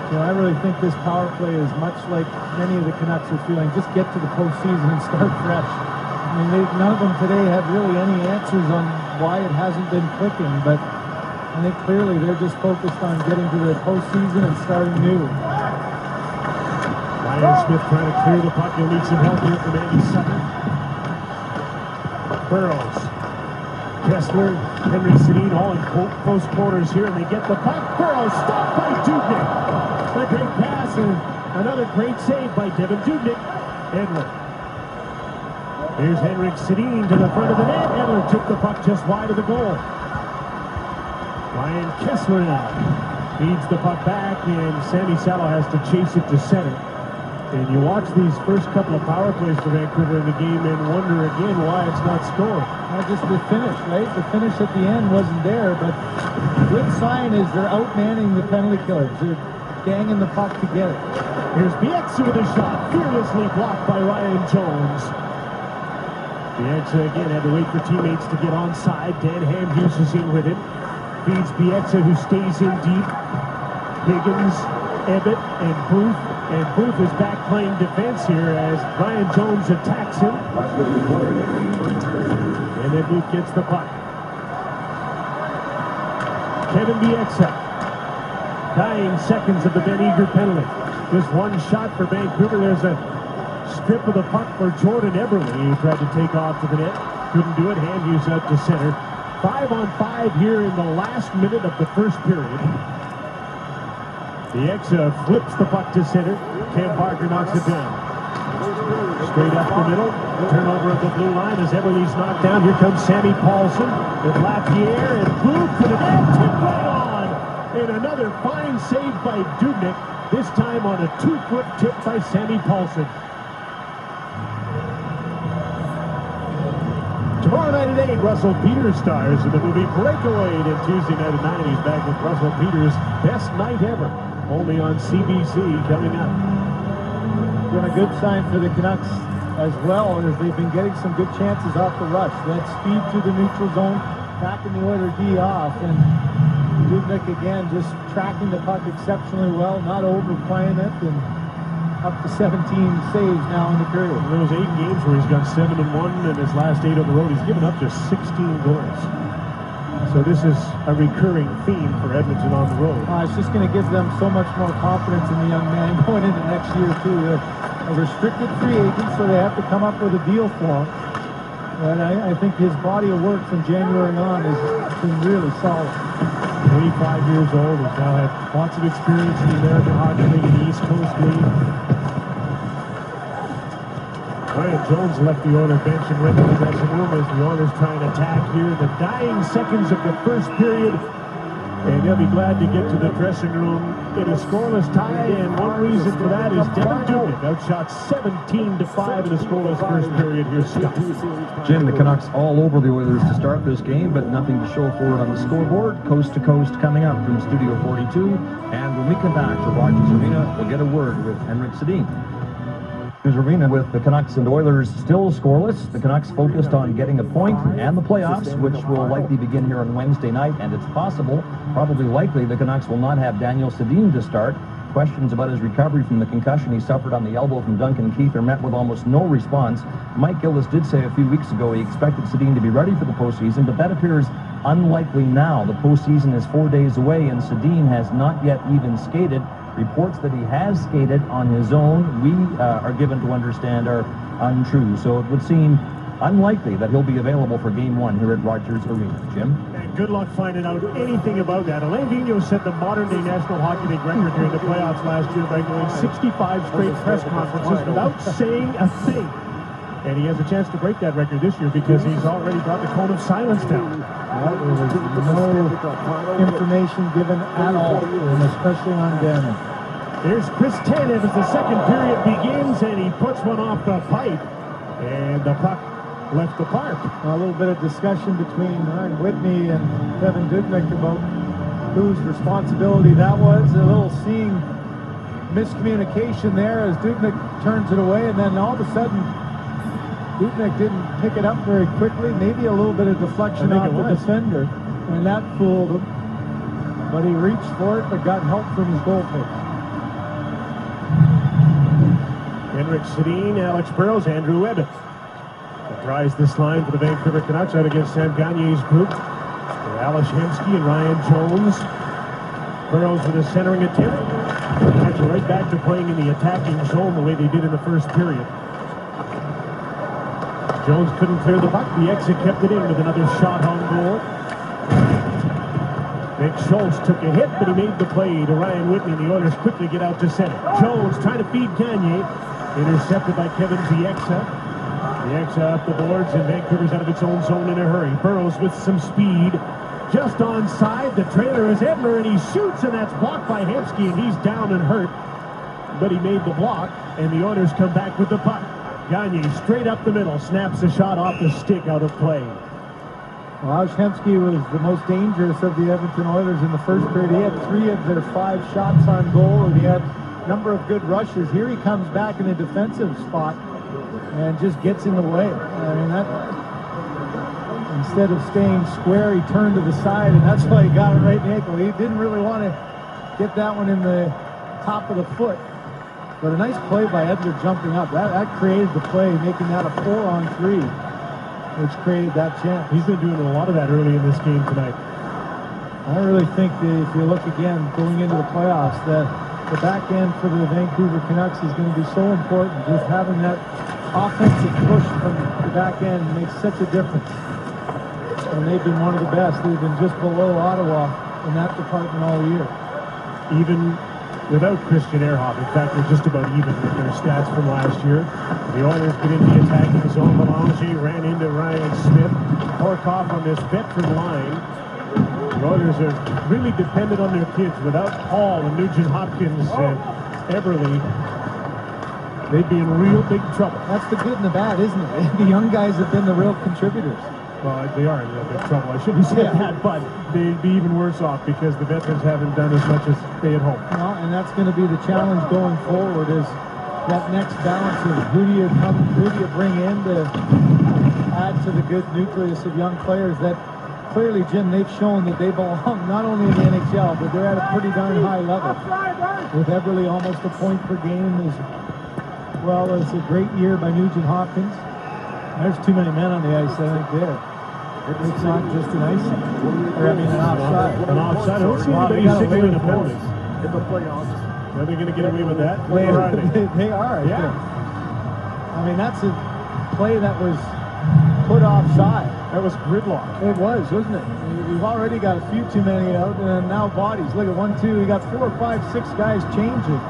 Speaker 2: So I really think this power play is much like many of the Canucks are feeling. Just get to the postseason and start fresh. I mean, none of them today have really any answers on why it hasn't been clicking, but I think clearly they're just focused on getting to the postseason and starting new.
Speaker 1: Ryan Smith trying to clear the puck. He'll need some help here from Andy Sutton. Burrows, Kessler, Henrik Sedin all in close quarters here, and they get the puck. Burrows stopped by Dubnyk. A great pass and another great save by Devin Dubnyk. Edler. Here's Henrik Sedin to the front of the net. Edler took the puck just wide of the goal. Ryan Kessler now feeds the puck back, and Sammy Salo has to chase it to center. And you watch these first couple of power plays for Vancouver in the game and wonder again why it's not scored.
Speaker 2: Not just the finish, right? The finish at the end wasn't there, but the good sign is they're outmanning the penalty killers. They're ganging the puck to get it.
Speaker 1: Here's Bieksa with a shot, fearlessly blocked by Ryan Jones. Bieksa again had to wait for teammates to get onside. Dan Hamhuis is in with it. Feeds Bieksa, who stays in deep. Higgins, Ebbett, and Booth. And Booth is back playing defense here as Ryan Jones attacks him. And then Booth gets the puck. Kevin Bieksa. Dying seconds of the Ben Eager penalty. Just one shot for Vancouver. There's a strip of the puck for Jordan Eberle, who tried to take off to the net. Couldn't do it. Hamhuis out to center. 5-on-5 here in the last minute of the first period. Bieksa flips the puck to center. Cam Parker knocks it down. Straight up the middle. Turnover at the blue line as Eberle's knocked down. Here comes Sammy Paulson with Lapierre and Booth to the net. Tip right on. And another fine save by Dubnyk. This time on a 2-foot tip by Sammy Paulson. Tomorrow night at 8, Russell Peters stars in the movie Breakaway. And Tuesday night at 9, he's back with Russell Peters' Best Night Ever. Only on CBC coming up.
Speaker 2: Been a good sign for the Canucks as well, as they've been getting some good chances off the rush. That speed to the neutral zone, backing the Oilers D off, and Dubnyk again just tracking the puck exceptionally well, not overplaying it, and up to 17 saves now in the period.
Speaker 1: Those 8 games where he's got 7-1 in his last 8 on the road, he's given up just 16 goals. So this is a recurring theme for Edmonton on the road.
Speaker 2: It's just going to give them so much more confidence in the young man going into next year, too. They're a restricted free agent, so they have to come up with a deal for him. And I think his body of work from January on has been really solid.
Speaker 1: 25 years old. He's now had lots of experience in the American Hockey League and the East Coast League. Ryan Jones left the Oilers bench and went to the dressing room as the Oilers try and attack here in the dying seconds of the first period. And they'll be glad to get to the dressing room in a scoreless tie, and one reason for that is Devin Dubnyk outshot 17-5 in a scoreless first period. Here's Scott.
Speaker 3: Jim, the Canucks all over the Oilers to start this game, but nothing to show for it on the scoreboard. Coast to coast coming up from Studio 42. And when we come back to Rogers Arena, we'll get a word with Henrik Sedin. Arena with the Canucks and Oilers still scoreless. The Canucks focused on getting a point and the playoffs, which will likely begin here on Wednesday night, and it's possible, probably likely, the Canucks will not have Daniel Sedin to start. Questions about his recovery from the concussion he suffered on the elbow from Duncan Keith are met with almost no response. Mike Gillis did say a few weeks ago he expected Sedin to be ready for the postseason, but that appears unlikely now. The postseason is 4 days away, and Sedin has not yet even skated. Reports that he has skated on his own, we are given to understand, are untrue. So it would seem unlikely that he'll be available for Game 1 here at Rogers Arena. Jim?
Speaker 1: And good luck finding out anything about that. Alain Vigneault set the modern-day National Hockey League record during the playoffs last year by going 65 straight press conferences without saying a thing. And he has a chance to break that record this year because he's already brought the cone of silence down.
Speaker 2: Well, there was no information given at all, and especially on damage.
Speaker 1: Here's Chris Tanev as the second period begins, and he puts one off the pipe. And the puck left the park.
Speaker 2: A little bit of discussion between Ryan Whitney and Kevin Dudnik about whose responsibility that was. A little seeing miscommunication there as Dudnik turns it away, and then all of a sudden Dudnik didn't pick it up very quickly. Maybe a little bit of deflection off the defender, and that fooled him. But he reached for it, but got help from his goalpost.
Speaker 1: Henrik Sedin, Alex Burrows, Andrew Ebbett. Tries this line for the Vancouver Canucks out against Sam Gagne's group. Alex Hemsky and Ryan Jones. Burrows with a centering attempt. Canucks right back to playing in the attacking zone the way they did in the first period. Jones couldn't clear the puck. The exit kept it in with another shot on goal. Nick Schultz took a hit, but he made the play to Ryan Whitney. The Oilers quickly get out to center. Jones trying to feed Gagne. Intercepted by Kevin Bieksa. Bieksa up the boards, and Vancouver's out of its own zone in a hurry. Burrows with some speed. Just onside. The trailer is Edler, and he shoots, and that's blocked by Hemsky, and he's down and hurt. But he made the block, and the Oilers come back with the puck. Gagne straight up the middle, snaps the shot off the stick out of play.
Speaker 2: Well, Hemsky was the most dangerous of the Edmonton Oilers in the first period. He had 3 of their 5 shots on goal, and he had a number of good rushes. Here he comes back in a defensive spot and just gets in the way. I mean, that, instead of staying square, he turned to the side, and that's why he got it right in the ankle. He didn't really want to get that one in the top of the foot. But a nice play by Edler jumping up. That created the play, making that a 4-on-3, which created that chance.
Speaker 1: He's been doing a lot of that early in this game tonight.
Speaker 2: I really think that if you look again, going into the playoffs, that the back end for the Vancouver Canucks is going to be so important. Just having that offensive push from the back end makes such a difference. And they've been one of the best. They've been just below Ottawa in that department all year.
Speaker 1: Even without Christian Ehrhoff, in fact, they're just about even with their stats from last year. The Oilers get into the attacking zone. Belanger ran into Ryan Smith. Horkoff on this veteran line. The Oilers are really dependent on their kids. Without Paul and Nugent Hopkins and Eberle, they'd be in real big trouble.
Speaker 2: That's the good and the bad, isn't it? The young guys have been the real contributors.
Speaker 1: Well, they are in real big trouble. I shouldn't say that, but they'd be even worse off because the veterans haven't done as much as stay at home.
Speaker 2: Well, and that's going to be the challenge going forward, is that next balance of who do you bring in to add to the good nucleus of young players that clearly, Jim, they've shown that they belong not only in the NHL, but they're at a pretty darn high level. With Eberle almost a point per game, as well as a great year by Nugent Hopkins. There's too many men on the ice, I think, there. It's not just an icing. Or, I mean, an offside.
Speaker 1: An offside. I don't see anybody signaling a penalty.
Speaker 3: In the playoffs.
Speaker 1: Are they going to get away with that?
Speaker 2: They are.
Speaker 1: They are,
Speaker 2: yeah. I mean, that's a play that was put offside.
Speaker 1: That was gridlock.
Speaker 2: It was, wasn't it? We've already got a few too many out, and now bodies. Look at 1, 2. We got 4, 5, 6 guys changing.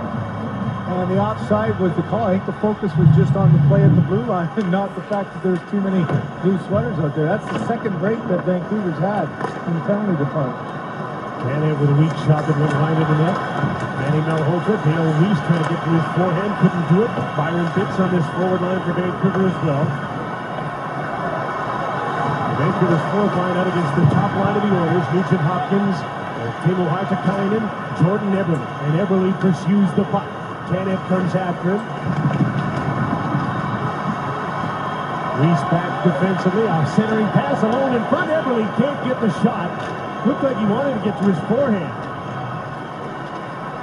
Speaker 2: And the offside was the call. I think the focus was just on the play at the blue line and not the fact that there's too many blue sweaters out there. That's the second break that Vancouver's had in the penalty department.
Speaker 1: Tanev with a weak shot that went wide of the net. Manny Malhotra, Dale Weiss trying to get to his forehand, couldn't do it. Byron Bitts on this forward line for Vancouver as well. Vancouver's fourth line out against the top line of the Oilers. Nugent Hopkins, Timo Hartikainen, Jordan Eberle. And Eberle pursues the puck. Tanev comes after him. Weiss back defensively. A centering pass alone in front. Eberle can't get the shot. Looked like he wanted to get to his forehand.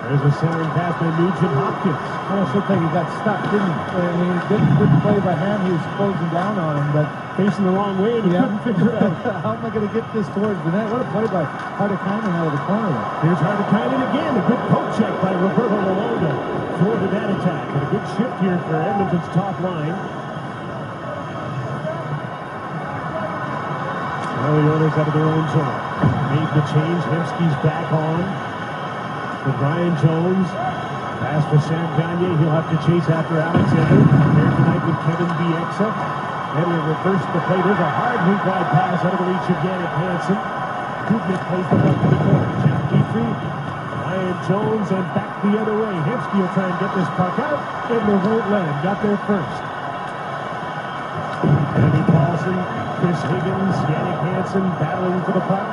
Speaker 1: There's a centering pass by Nugent Hopkins.
Speaker 2: Almost looked like he got stuck, didn't he? I mean, he didn't good play by hand. He was closing down on him, but
Speaker 1: Facing the wrong way, and he couldn't figure it out.
Speaker 2: How am I going to get this towards the net? What a play by Hardikainen out of the corner.
Speaker 1: Here's Hardikainen again. A good poke check by Roberto Luongo for the net attack. And a good shift here for Edmonton's top line. Well, the Oilers out of their own zone. Made the change. Hemsky's back on. For Brian Jones. Pass for Sam Gagner. He'll have to chase after Alexander. There tonight with Kevin Bieksa. Edler reversed the play. There's a hard move wide pass out of the reach of Jannik Hansen. Dubnik plays it up to the corner. Jeff Petrie. Brian Jones and back the other way. Hemsky will try and get this puck out. Edler won't let him. Got there first. Andy Paulson. Chris Higgins. Jannik Hansen battling for the puck.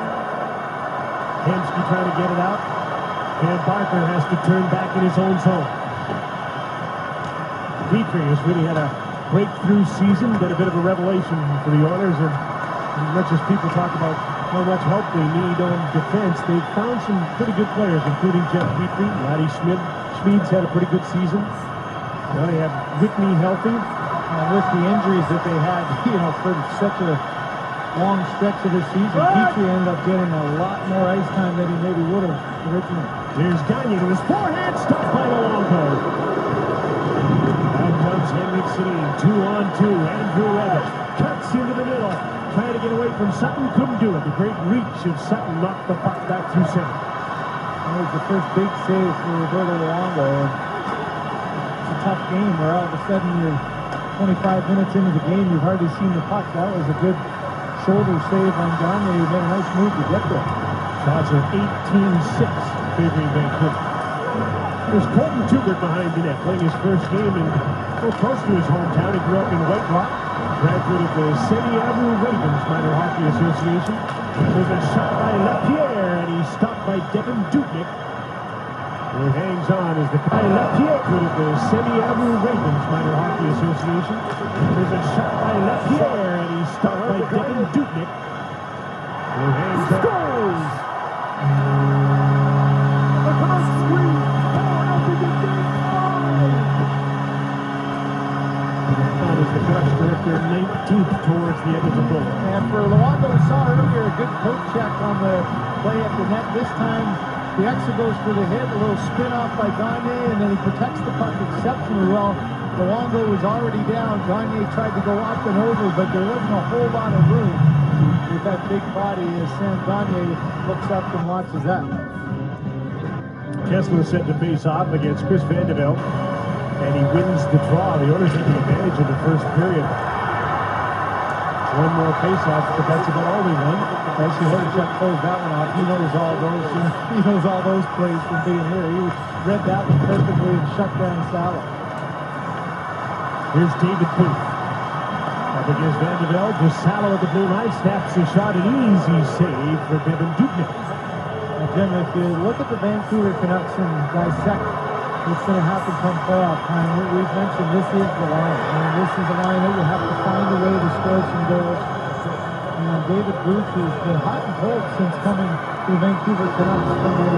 Speaker 1: Hemsky trying to get it out. And Barker has to turn back in his own zone. Petrie has really had a breakthrough season, been a bit of a revelation for the Oilers, and as much as people talk about how much help they need on defense, they've found some pretty good players, including Jeff Petrie. Laddie Schmid's had a pretty good season. Now they have Whitney healthy.
Speaker 2: With the injuries that they had, for such a long stretch of the season, Petrie ended up getting a lot more ice time than he maybe would have originally.
Speaker 1: Here's Gagner to his forehand, stopped by Luongo. Out comes Henrik Sedin, 2-on-2. Andrew Evans cuts into the middle, trying to get away from Sutton, couldn't do it. The great reach of Sutton knocked the puck back through center.
Speaker 2: That was the first big save for Roberto Luongo. It's a tough game where all of a sudden you're 25 minutes into the game, you've hardly seen the puck. That was a good shoulder save on Gagner. He made a nice move to get there.
Speaker 1: Shots are 18-6 favoring Vancouver. There's Colton Tubert behind the net, playing his first game in close to his hometown. He grew up in White Rock, graduate of the Semi-Amu Ravens Minor Hockey Association. There's a shot by Lapierre, and he's stopped by Devin Dubnik, who hangs on as the Lapierre of the Semi-Amu Ravens Minor Hockey Association. There's a shot by Lapierre, and he's stopped by Devin Dubnik, who hangs on. The Canucks direct their 19th towards the Edmonton Oilers.
Speaker 2: And for Luongo, we saw earlier a good poke check on the play at the net. This time, the exit goes for the hit, a little spin off by Gagner, and then he protects the puck exceptionally well. Luongo was already down. Gagner tried to go up and over, but there wasn't a whole lot of room with that big body as Sam Gagner looks up and watches that.
Speaker 1: Kessler set to face off against Chris Vandevelde, and he wins the draw. The Oilers have the advantage in the first period. One more face-off, but that's about all they won.
Speaker 2: Actually, Horachek closed that one off. He knows all those plays from being here. He read that one perfectly and shut down Salah.
Speaker 1: Here's David Booth. Up against Vandevelde, just Salah with the blue line, snaps his shot, an easy save for Devin Dubnik.
Speaker 2: Jim, if you look at the Vancouver Canucks and dissect what's going to happen come playoff time, we've mentioned this is the line. I mean, this is the line that you have to find a way to score some goals. And David Booth has been hot and cold since coming to the Vancouver Canucks from the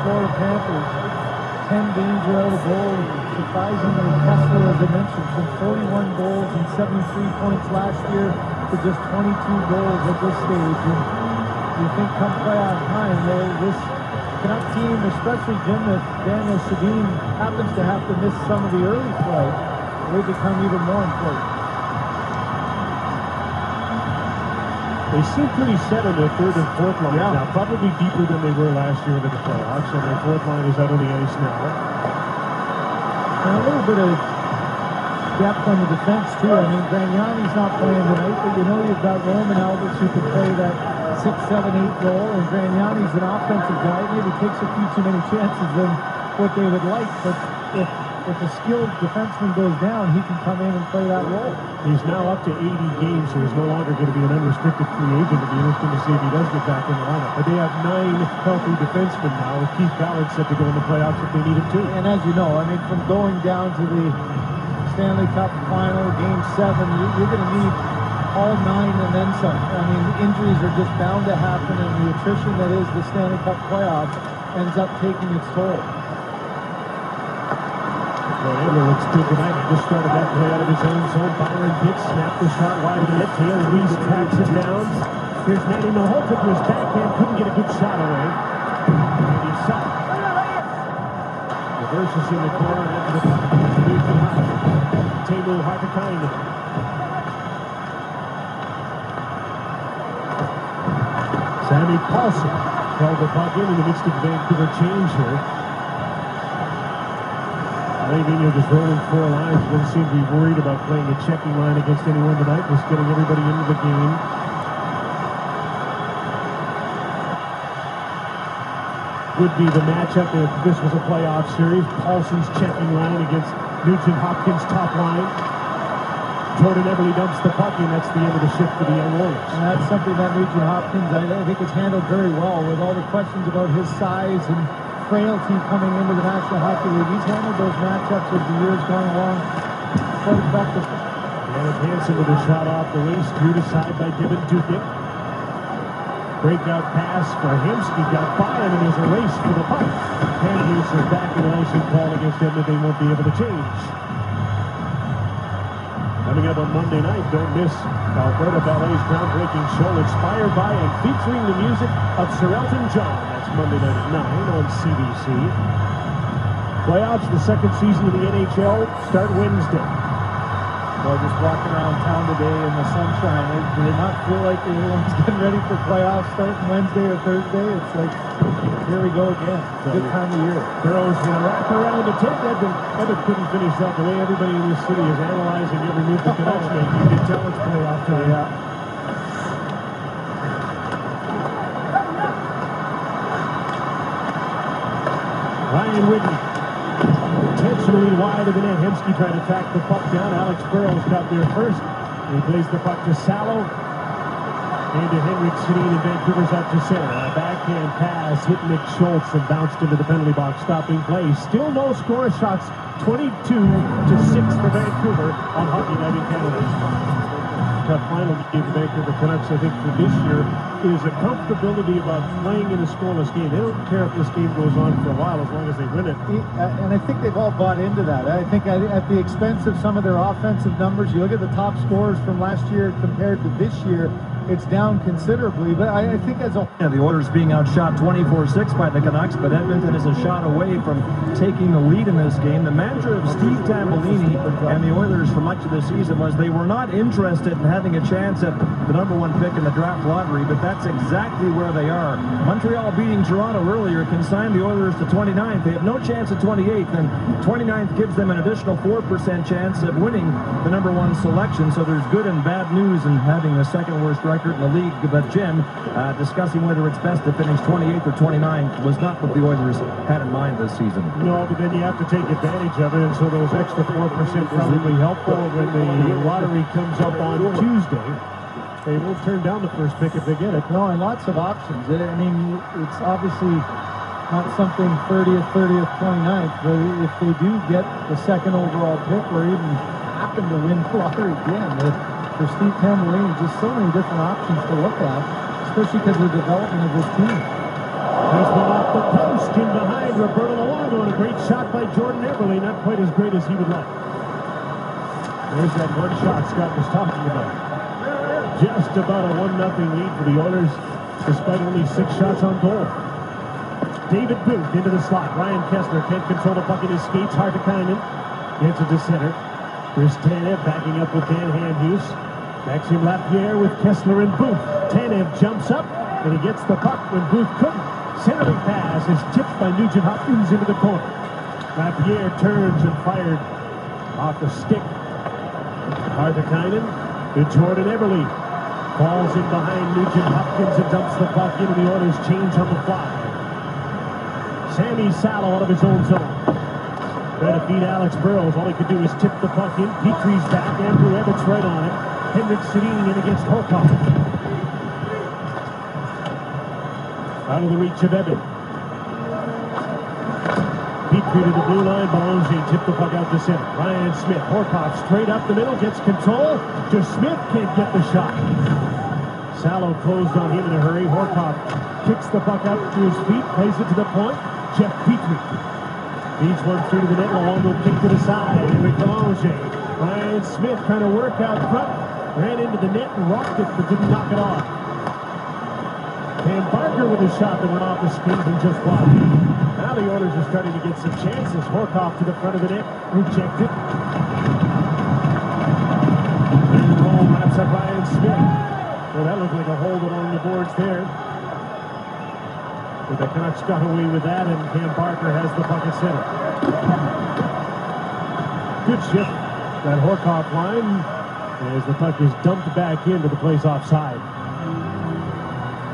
Speaker 2: Florida Panthers. 10 games without a goal. Surprisingly, Kessler, as I mentioned, from 41 goals and 73 points last year to just 22 goals at this stage. And you think come playoff time, this Canuck team, especially Jim, if Daniel Sedin happens to have to miss some of the early play, they become even more important.
Speaker 1: They seem pretty set on their third and fourth line now, probably deeper than they were last year into the playoffs, and their fourth line is out on the ice now.
Speaker 2: And a little bit of depth on the defense, too. I mean, Graniani's not playing tonight, but you've got Roman Alberts who can play that 6, 7, 8 role, and Graniani's an offensive guy. Maybe takes a few too many chances than what they would like, but if a skilled defenseman goes down, he can come in and play that role.
Speaker 1: He's now up to 80 games, so he's no longer going to be an unrestricted free agent. It'll be interesting to see if he does get back in the lineup. But they have 9 healthy defensemen now, with Keith Ballard set to go in the playoffs if they need him too.
Speaker 2: And as you know, I mean, from going down to the Stanley Cup final, Game 7, you're going to need all 9 and then some. I mean, injuries are just bound to happen, and the attrition that is the Stanley Cup playoffs ends up taking its toll.
Speaker 1: Edler looks good tonight. He just started that play out of his own zone. Byron Pitts snapped the shot wide of the net. Taylor Reese tracks it down. Here's Manny Malhotra to his backhand. Couldn't get a good shot away. And he's shot. Reverses in the corner. After the puck. Teemu Hartikainen. Sammy Paulson held the puck in the midst of the Vancouver change here. Lavino just rolling 4 lines. Doesn't seem to be worried about playing a checking line against anyone tonight. Just getting everybody into the game. Would be the matchup if this was a playoff series. Paulson's checking line against Nugent Hopkins' top line. Jordan Eberle dumps the puck in. That's the end of the shift for the young Oilers.
Speaker 2: And that's something that Nugent Hopkins, I think, has handled very well with all the questions about his size and frailty coming into the National Hockey League. He's handled those matchups as the years gone along quite effectively.
Speaker 1: Janet Hansen with a shot off the wing, screwed aside by Devin Dubnyk. Breakout pass for Hemsky, got by him, and there's a race for the puck. Andrews is back in the icing call against Edmonton. They won't be able to change. Coming up on Monday night, don't miss Alberta Ballet's groundbreaking show, inspired by and featuring the music of Sir Elton John. That's Monday night at 9 on CBC. Playoffs, the second season of the NHL, start Wednesday.
Speaker 2: Well, just walking around town today in the sunshine, did it not feel like everyone's getting ready for playoffs starting Wednesday or Thursday? It's like, here we go again. Good time of year.
Speaker 1: Burrows will wrap around the tip. Evan couldn't finish that. The way everybody in this city is analyzing every move the Canucks make, you can tell it's playoff time.
Speaker 2: Yeah.
Speaker 1: Ryan Whitney. Intentionally wide of the net. Hemsky tried to track the puck down. Alex Burrows got there first. He plays the puck to Salo. And to Henrik Sedin, and Vancouver's up to center. A backhand pass hit Nick Schultz and bounced into the penalty box, stopping play. Still no score. Shots 22-6 for Vancouver on Hockey Night in Canada. Tough final game for Vancouver Canucks, I think, for this year is a comfortability about playing in a scoreless game. They don't care if this game goes on for a while as long as they win it.
Speaker 2: And I think they've all bought into that. I think at the expense of some of their offensive numbers, you look at the top scorers from last year compared to this year, it's down considerably, but I think as a...
Speaker 3: Yeah, the Oilers being outshot 24-6 by the Canucks, but Edmonton is a shot away from taking the lead in this game. The mantra of Steve Tambolini and the Oilers for much of the season was they were not interested in having a chance at the #1 pick in the draft lottery, but that's exactly where they are. Montreal beating Toronto earlier consigned the Oilers to 29th. They have no chance at 28th, and 29th gives them an additional 4% chance of winning the #1 selection, so there's good and bad news in having the second worst record in the league. But Jim, discussing whether it's best to finish 28th or 29th was not what the Oilers had in mind this season.
Speaker 1: No, but then you have to take advantage of it, and so those extra 4% probably helpful when the lottery comes up on Tuesday. They won't turn down the first pick if they get it.
Speaker 2: No, and lots of options. I mean, it's obviously not something 30th, 29th, but if they do get the second overall pick or even happen to win the lottery again, for Steve Tambolini, just so many different options to look at, especially because of the development of this team.
Speaker 1: Nice one off the post, in behind Roberto Luongo, and a great shot by Jordan Eberle, not quite as great as he would like. There's that one shot Scott was talking about. Just about a 1-0 lead for the Oilers, despite only 6 shots on goal. David Booth into the slot. Ryan Kessler can't control the puck in his skates. Hartikainen gets it to center. Here's Tanev backing up with Dan Handhus. Maxime Lapierre with Kessler and Booth. Tanev jumps up, and he gets the puck when Booth couldn't. Centering pass is tipped by Nugent Hopkins into the corner. Lapierre turns and fired off the stick. Hartikainen to Jordan Eberle. Falls in behind Nugent Hopkins and dumps the puck in, and the Oilers change on the fly. Sammy Salo out of his own zone. Trying to beat Alex Burrows. All he could do is tip the puck in. Petry's back. Andrew Evans right on it. Henrik Sedin in against Horkoff. Out of the reach of Evan. Petry to the blue line. Belanger tipped the puck out to center. Ryan Smith. Horkoff straight up the middle. Gets control. To Smith. Can't get the shot. Salo closed on him in a hurry. Horkoff kicks the puck up to his feet. Plays it to the point. Jeff Petry. Feeds one through to the net. Luongo kick to the side. Eric Belanger. Ryan Smith trying to work out front. Ran into the net and rocked it, but didn't knock it off. And Barker with a shot that went off the skins and just wide. Now the Oilers are starting to get some chances. Horkoff to the front of the net. Rejected. And roll wraps up Ryan Smith. Well, that looked like a hold along the boards there. But the Canucks got away with that, and Cam Barker has the puck at center. Good shift, that Horkoff line, as the puck is dumped back into the place offside.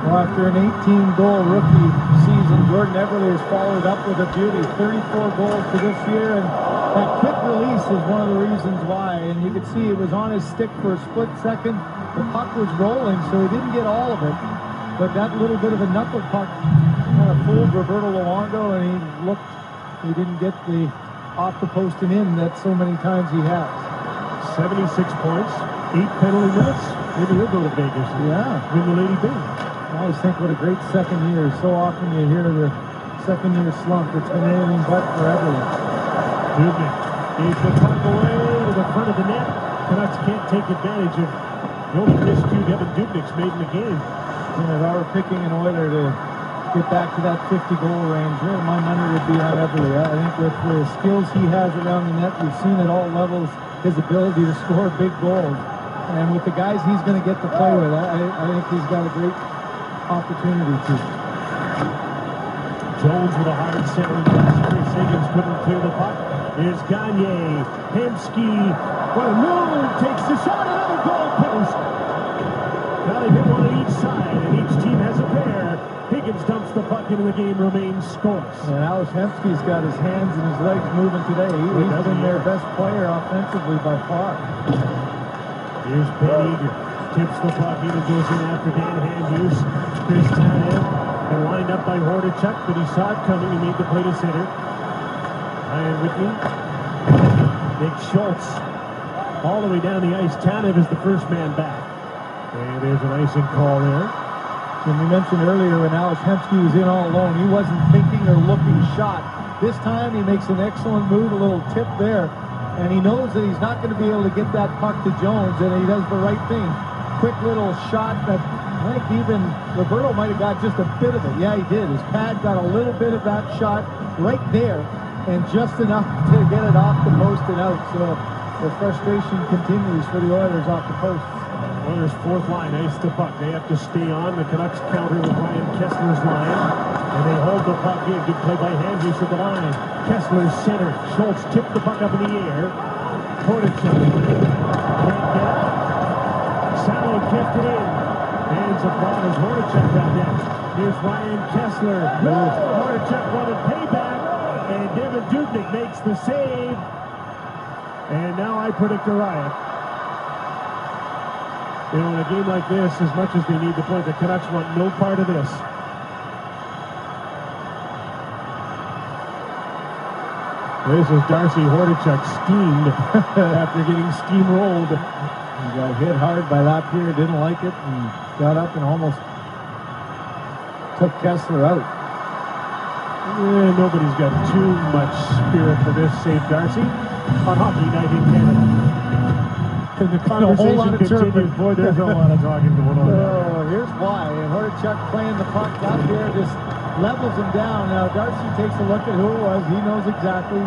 Speaker 2: Well, after an 18-goal rookie season, Jordan Eberle has followed up with a beauty. 34 goals for this year, and that quick release is one of the reasons why. And you could see it was on his stick for a split second. The puck was rolling, so he didn't get all of it. But that little bit of a knuckle puck kind of fooled Roberto Luongo, and he didn't get the off the post and in that so many times he has.
Speaker 1: 76 points, 8 penalty minutes. Maybe he'll go to Vegas.
Speaker 2: Yeah.
Speaker 1: Win the Lady Byng.
Speaker 2: I always think what a great second year. So often you hear the second year slump. It's been anything but for everyone.
Speaker 1: Dubnyk gave the puck away to the front of the net. Canucks can't take advantage of the only miscue Devin Dubnyk's made in the game.
Speaker 2: And if I were picking an Oiler to get back to that 50-goal range, my money would be on Eberle. I think with the skills he has around the net, we've seen at all levels his ability to score big goals. And with the guys he's going to get to play with, I think he's got a great opportunity to.
Speaker 1: Jones with a hard centering pass. Chris Higgins couldn't clear the puck. Here's Gagne. Hemsky. What a move. Takes the shot. Another goal post. Now they hit one on each side, and each team has a pair. Higgins dumps the puck into the game, remains scoreless.
Speaker 2: And Alex Hemsky's got his hands and his legs moving today. He's been their best player offensively by far.
Speaker 1: Here's Ben Eager. Tips the puck in and goes in after Dan Handuse. Chris Tanev and lined up by Hordichuk, but he saw it coming. He made the play to center. Ryan Whitney. Nick Schultz. All the way down the ice. Tanev is the first man back. And there's an icing call there.
Speaker 2: And we mentioned earlier when Alex Hemsky was in all alone, he wasn't thinking or looking shot. This time he makes an excellent move, a little tip there. And he knows that he's not going to be able to get that puck to Jones, and he does the right thing. Quick little shot that I think even Roberto might have got just a bit of it. Yeah, he did. His pad got a little bit of that shot right there, and just enough to get it off the post and out. So the frustration continues for the Oilers off the post.
Speaker 1: Oilers' fourth line ice the puck. They have to stay on. The Canucks counter with Ryan Kessler's line, and they hold the puck in. Good play by Handzus at the line. Kessler's center. Schultz tipped the puck up in the air. Hordichuk can't get out. Salo kept it in. Hands upon as Hordichuk got next. Here's Ryan Kessler. Hordichuk wanted payback, and Devin Dubnyk makes the save. And now I predict a riot. You know, in a game like this, as much as they need the point, the Canucks want no part of this. This is Darcy Hordichuk steamed after getting steamrolled.
Speaker 2: He got hit hard by Lapierre, didn't like it, and got up and almost took Kessler out.
Speaker 1: Yeah, nobody's got too much spirit for this, save Darcy, on Hockey Night in Canada. And the conversation continues. Boy, there's a lot of talking going on.
Speaker 2: Oh, here's why. And Hordichuk playing the puck out here just levels him down. Now, Darcy takes a look at who it was. He knows exactly.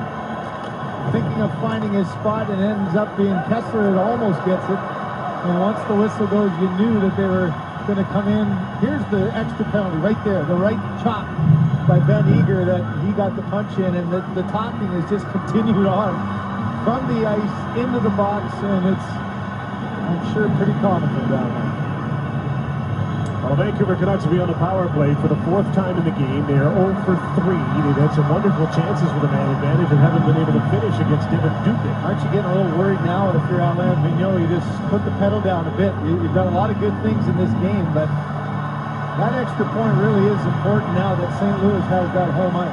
Speaker 2: Thinking of finding his spot, and ends up being Kessler that almost gets it. And once the whistle goes, you knew that they were going to come in. Here's the extra penalty right there. The right chop by Ben Eager that he got the punch in. And the talking has just continued on from the ice into the box. And it's, I'm sure, pretty comical down there.
Speaker 1: Well, Vancouver Canucks will be on the power play for the fourth time in the game. They are 0 for 3. They've had some wonderful chances with a man advantage and haven't been able to finish against Devin Dubnyk.
Speaker 2: Aren't you getting a little worried now if you're Alain Vigneault? You just put the pedal down a bit. You've done a lot of good things in this game, but that extra point really is important now that St. Louis has that home ice.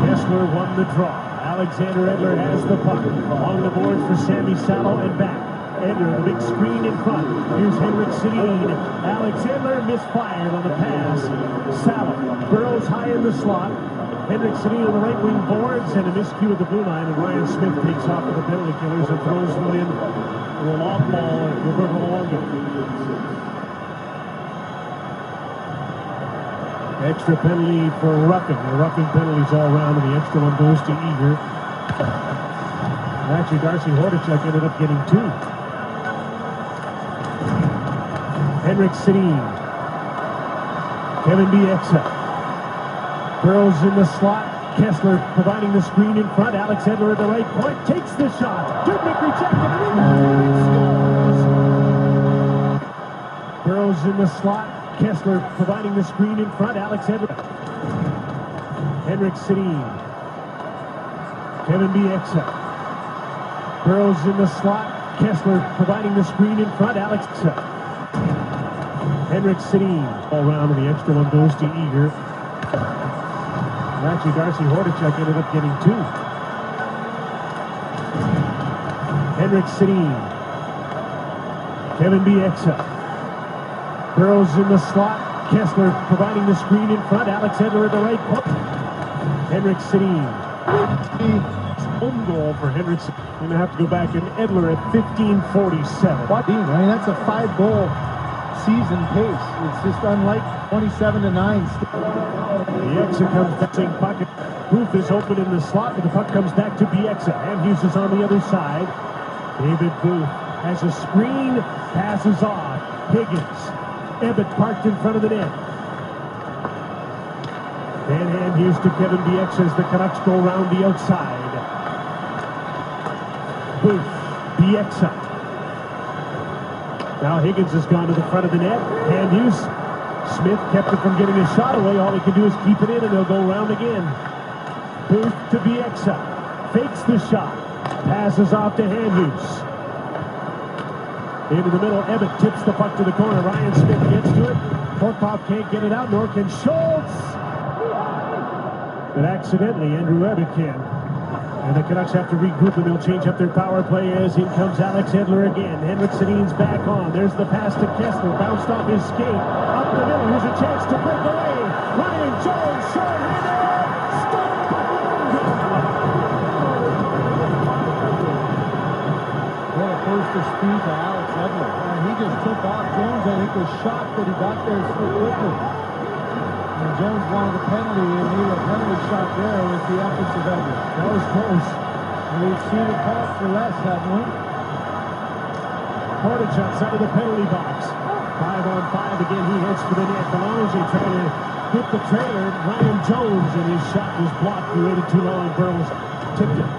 Speaker 1: Kessler won the draw. Alexander Edler has the puck. Along the boards for Sammy Salo and back. Edler, the big screen in front. Here's Henrik Sedin. Alex Edler misfired on the pass. Salo burrows high in the slot. Henrik Sedin on the right wing boards and a miscue at the blue line, and Ryan Smith takes off with the penalty killers and throws one in for a long ball at Roberto Luongo. Extra penalty for roughing. The roughing penalties all around, and the extra one goes to Eager. Actually, Darcy Hordichuk ended up getting two. Henrik Sedin. Kevin Bieksa. Burrows in the slot. Kessler providing the screen in front. Alex Edler at the right point. Takes the shot. Dubnyk rejected it. Scores. Burrows in the slot. Kessler providing the screen in front. Alex Edler. Henrik Sedin. Kevin Bieksa. Burrows in the slot. Kessler providing the screen in front. Alex Henrik Sedin. All round, and the extra one goes to Eager. Actually, Darcy Hordichuk ended up getting two. Henrik Sedin. Kevin Bieksa. Burrows in the slot. Kessler providing the screen in front. Alex Edler at the right point. Henrik Sedin. Home goal for Henrik Sedin. Going to have to go back, and Edler at 15:47.
Speaker 2: I mean, that's a 5-goal season pace. It's just unlike 27-9.
Speaker 1: The exit comes back, puck. Booth is open in the slot, but the puck comes back to Bieksa. And Hughes is on the other side. David Booth has a screen, passes off. Higgins. Ebbett parked in front of the net. Van Hughes to Kevin Bieksa as the Canucks go around the outside. Booth. Bieksa. Now Higgins has gone to the front of the net. Hughes. Smith kept it from getting a shot away. All he can do is keep it in, and they'll go around again. Booth to Bieksa. Fakes the shot. Passes off to Hughes. Into the middle. Ebbett tips the puck to the corner. Ryan Smith gets to it. Korkhoff can't get it out, nor can Schultz. But accidentally, Andrew Ebbett can. And the Canucks have to regroup, and they'll change up their power play as in comes Alex Edler again. Henrik Sedin's back on. There's the pass to Kessler. Bounced off his skate. Up the middle. Here's a chance to break away. Ryan Jones, short-handed.
Speaker 2: What a burst of speed to Alex Edler. He just took off. Jones, I think, was shocked that he got there so quickly. And Jones wanted a penalty, and he had a penalty shot there with the efforts of Edler.
Speaker 1: That was close.
Speaker 2: And we've seen it called for less, haven't we?
Speaker 1: Hordichuk's out of the penalty box. 5-on-5 again. He heads for the net. Belanger trying to hit the trailer. Ryan Jones, and his shot was blocked. He waited too long. Burrows tipped it.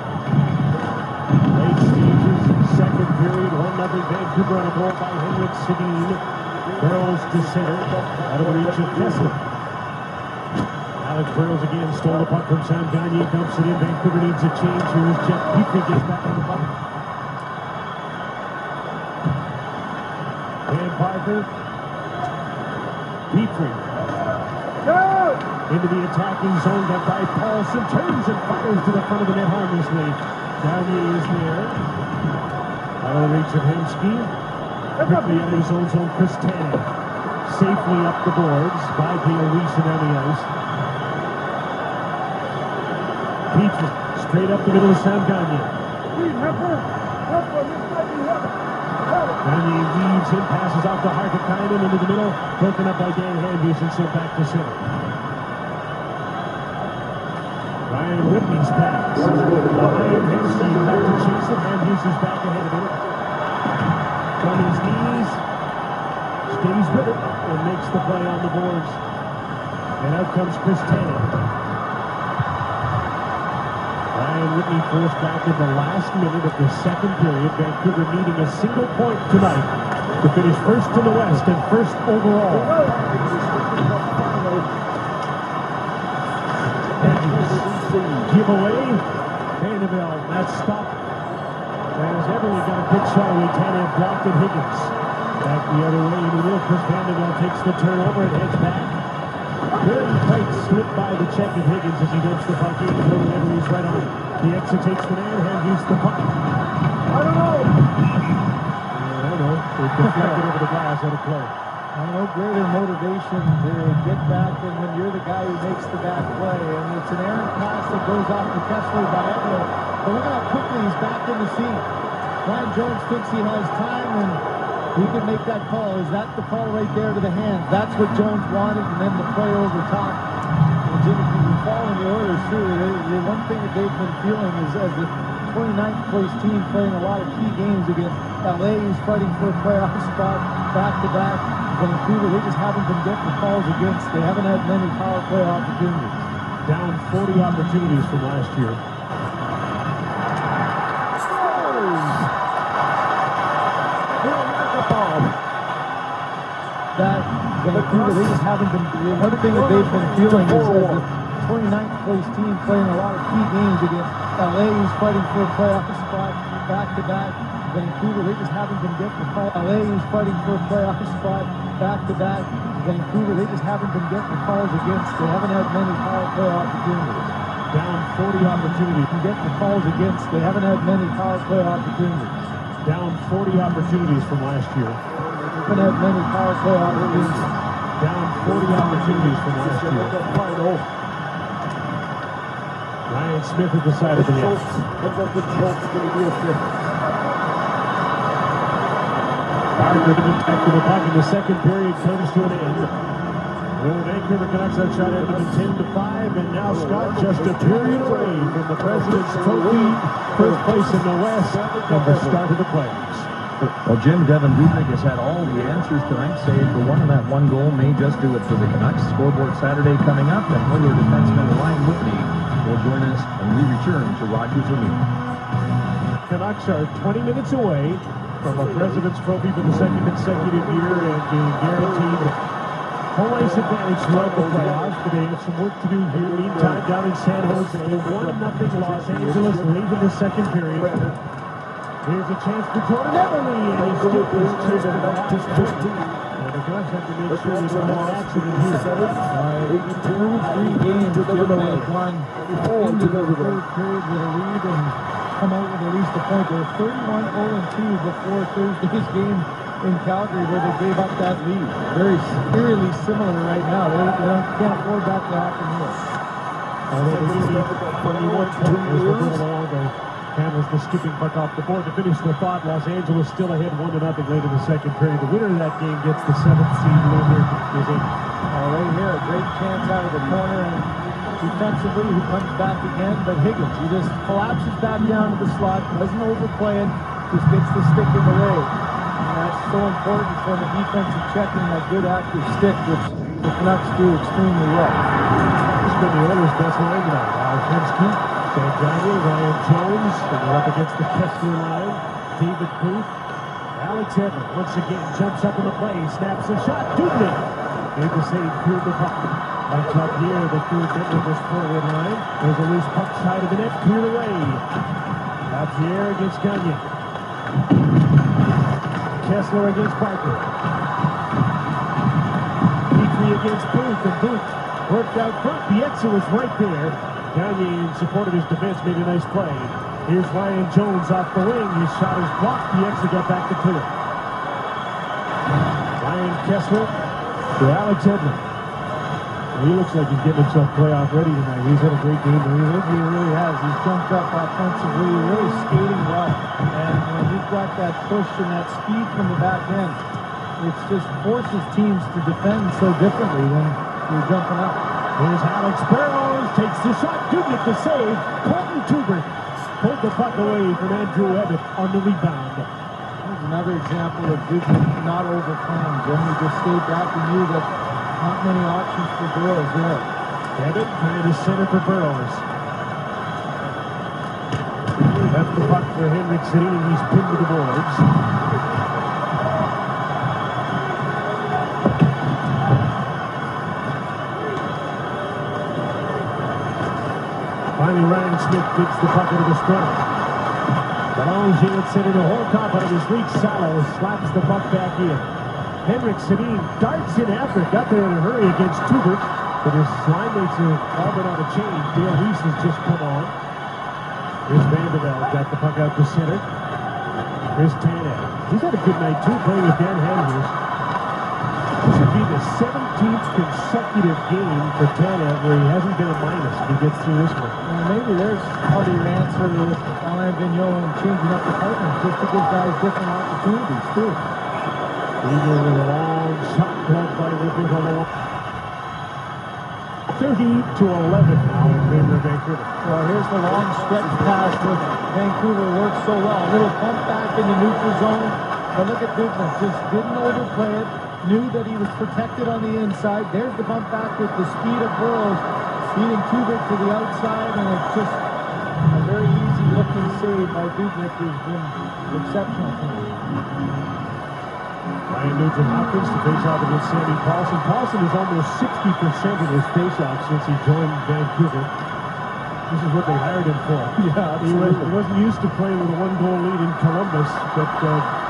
Speaker 1: Late stages, second period, 1-0 Vancouver on a goal by Henrik Sedin. Burrows to center, out of the reach of Kessler. Alex Burrows again stole the puck from Sam Gagner, dumps it in. Vancouver needs a change. Here is Jeff Petrie, gets back on the puck. Dan Parker. Petrie. Into the attacking zone, got by Paulson, turns and fires to the front of the net harmlessly. Gagner is there. Out of the reach of Hemsky. Quickly out of his own zone, Chris Tanev. Safely up the boards by Dale Weeson on the ice. Petrie, straight up the middle of Sam Gagner. Gagner weaves in, passes out to Hartikainen into the middle, broken up by Dan Hughes and sent back to center. Ryan Whitney's pass. Ryan Hemsky back to chase it. Hughes is back ahead of him. From his knees, stays with it, and makes the play on the boards. And out comes Chris Tanev. Ryan Whitney forced back in the last minute of the second period. Vancouver needing a single point tonight to finish first in the West and first overall. Give away. Vanderbilt, that's stopped. As Everly got a big shot away, Tanev blocked at Higgins. Back the other way into the middle. Chris Vanderbilt takes the turnover and heads back. Good tight slip by the check of Higgins as he dumps the puck in. Everly's right on. The exit takes the man, Hughes the puck. I don't know. They deflected over the glass out of play.
Speaker 2: No greater motivation to get back than when you're the guy who makes the back play. And it's an errant pass that goes off to Kessler by Edler. But look how quickly he's back in the scene. Ryan Jones thinks he has time and he can make that call. Is that the call right there to the hand? That's what Jones wanted, and then the play over top. And Jimmy, if you follow the Oilers too, the one thing that they've been feeling is as the 29th place team playing a lot of key games against LA, who's fighting for a playoff spot back-to-back. Vancouver, they just haven't been getting the calls against. They haven't had many power play opportunities.
Speaker 1: Down 40 opportunities from last year.
Speaker 2: That Vancouver, they just haven't been. The one thing that they've been feeling is as the 29th place team playing a lot of key games against LA, who's fighting for a playoff spot back-to-back. Vancouver, they just haven't been getting the call. LA, who's fighting for a playoff spot back-to-back. Vancouver, they just haven't been getting the calls against. They haven't had many power play opportunities.
Speaker 1: Down 40 opportunities.
Speaker 2: Getting the calls against. They haven't had many power play opportunities.
Speaker 1: Down 40 opportunities from last year.
Speaker 2: Haven't had many power play opportunities.
Speaker 1: Down 40 opportunities from last year. Ryan Smith at the side of the net. Parker back to the puck in the second period comes to an end. The Vancouver Canucks outshot Edmonton 10-5, and now Scott just a period away from the President's Trophy, first place in the West, and the start of the playoffs.
Speaker 3: Well, Jim, Devin Dubnyk has had all the answers tonight, save for one, and that one goal may just do it for the Canucks. Scoreboard Saturday coming up, and Oiler defenseman Ryan Whitney will join us when we return to Rogers Arena.
Speaker 1: Canucks are 20 minutes away from a President's Trophy for the second consecutive year and being guaranteed home ice advantage throughout the playoffs. But they have some work to do here. Meantime, down in San Jose, 1-0 Los Angeles late in the second period. Here's a chance for Jordan Eberle, and he still is chased to the last 15. And the Canucks have to make sure they don't have an accident here.
Speaker 2: Through 3 games, Jim, they've gone into the third period with a lead and come out with at least a point. They were 31-0-2 before Thursday's game in Calgary, where they gave up that lead. Very eerily similar right now. They can't afford that to happen here.
Speaker 1: Although they need 21 points as we're going along, though. Handles the skipping puck off the board to finish the thought. Los Angeles still ahead 1-0 late in the second period. The winner of that game gets the 7th seed. Loser is 8.
Speaker 2: Right here, a great chance out of the corner, and defensively he comes back again, but Higgins, he just collapses back down to the slot, doesn't overplay it, just gets the stick in the way. And that's so important for the defensive checking, that good active stick, which the Canucks do extremely well.
Speaker 1: It's been the Oilers' best line tonight. Alfredski, Sanjani, Ryan Jones, and they're up against the Kessler line. David Booth, Alex Edler once again jumps up in the play, snaps a shot. Dubnyk made the save, cleared the puck. Mike Lapierre, the third net of this forward line. There's a loose puck side of the net, cleared away. Lapierre against Gagne. Kessler against Parker. Petrie against Booth, and Booth worked out first. Bieksa was right there. Gagne, in support of his defense, made a nice play. Here's Ryan Jones off the wing. His shot is blocked. Bieksa got back to clear. Ryan Kessler to Alex Edler. He looks like he's getting himself playoff ready tonight. He's had a great game.
Speaker 2: He really has. He's jumped up offensively, really skating well. And when he's got that push and that speed from the back end, it just forces teams to defend so differently when you're jumping up.
Speaker 1: Here's Alex Burrows, takes the shot. Dubnyk to save. Colton Tuber pulled the puck away from Andrew Ebbett on the rebound.
Speaker 2: Here's another example of Dubnyk not overplaying. Jim, he just stayed back and knew that not many options for Burrows there.
Speaker 1: Ebbett trying to center for Burrows. Left the puck for Henrik Sedin. He's pinned to the boards. Finally, Ryan Smith gets the puck into the strike. Belanger at center to Horcoff out of his reach. Salo slaps the puck back in. Henrik Sedin darts in after. Got there in a hurry against Tuber, but his line mates are all been on a change. Dale Weiss has just come on. Here's Vanderbilt. Got the puck out to center. Here's Tanev. He's had a good night, too, playing with Dan Henry. This would be the 17th consecutive game for Tanev where he hasn't been a minus if he gets through this one.
Speaker 2: Well, maybe there's part of your answer with Alain Vigneault and changing up the partners just to give guys different opportunities, too.
Speaker 1: Eager with a long shot blocked by Vancouver. 30-11 now in favor of Vancouver.
Speaker 2: Well, here's the long stretch pass which Vancouver worked so well. A little pump back in the neutral zone. But look at Dubnik, just didn't overplay it. Knew that he was protected on the inside. There's the bump back with the speed of Burrows, feeding Tuber to the outside, and it's just a very easy looking save by Dubnik, who's been exceptional tonight.
Speaker 1: Ryan Nugent-Hopkins to face off against Sammy Paulson. Paulson is almost 60% of his face-offs since he joined Vancouver. This is what they hired him for.
Speaker 2: Yeah,
Speaker 1: he wasn't used to playing with a one-goal lead in Columbus, but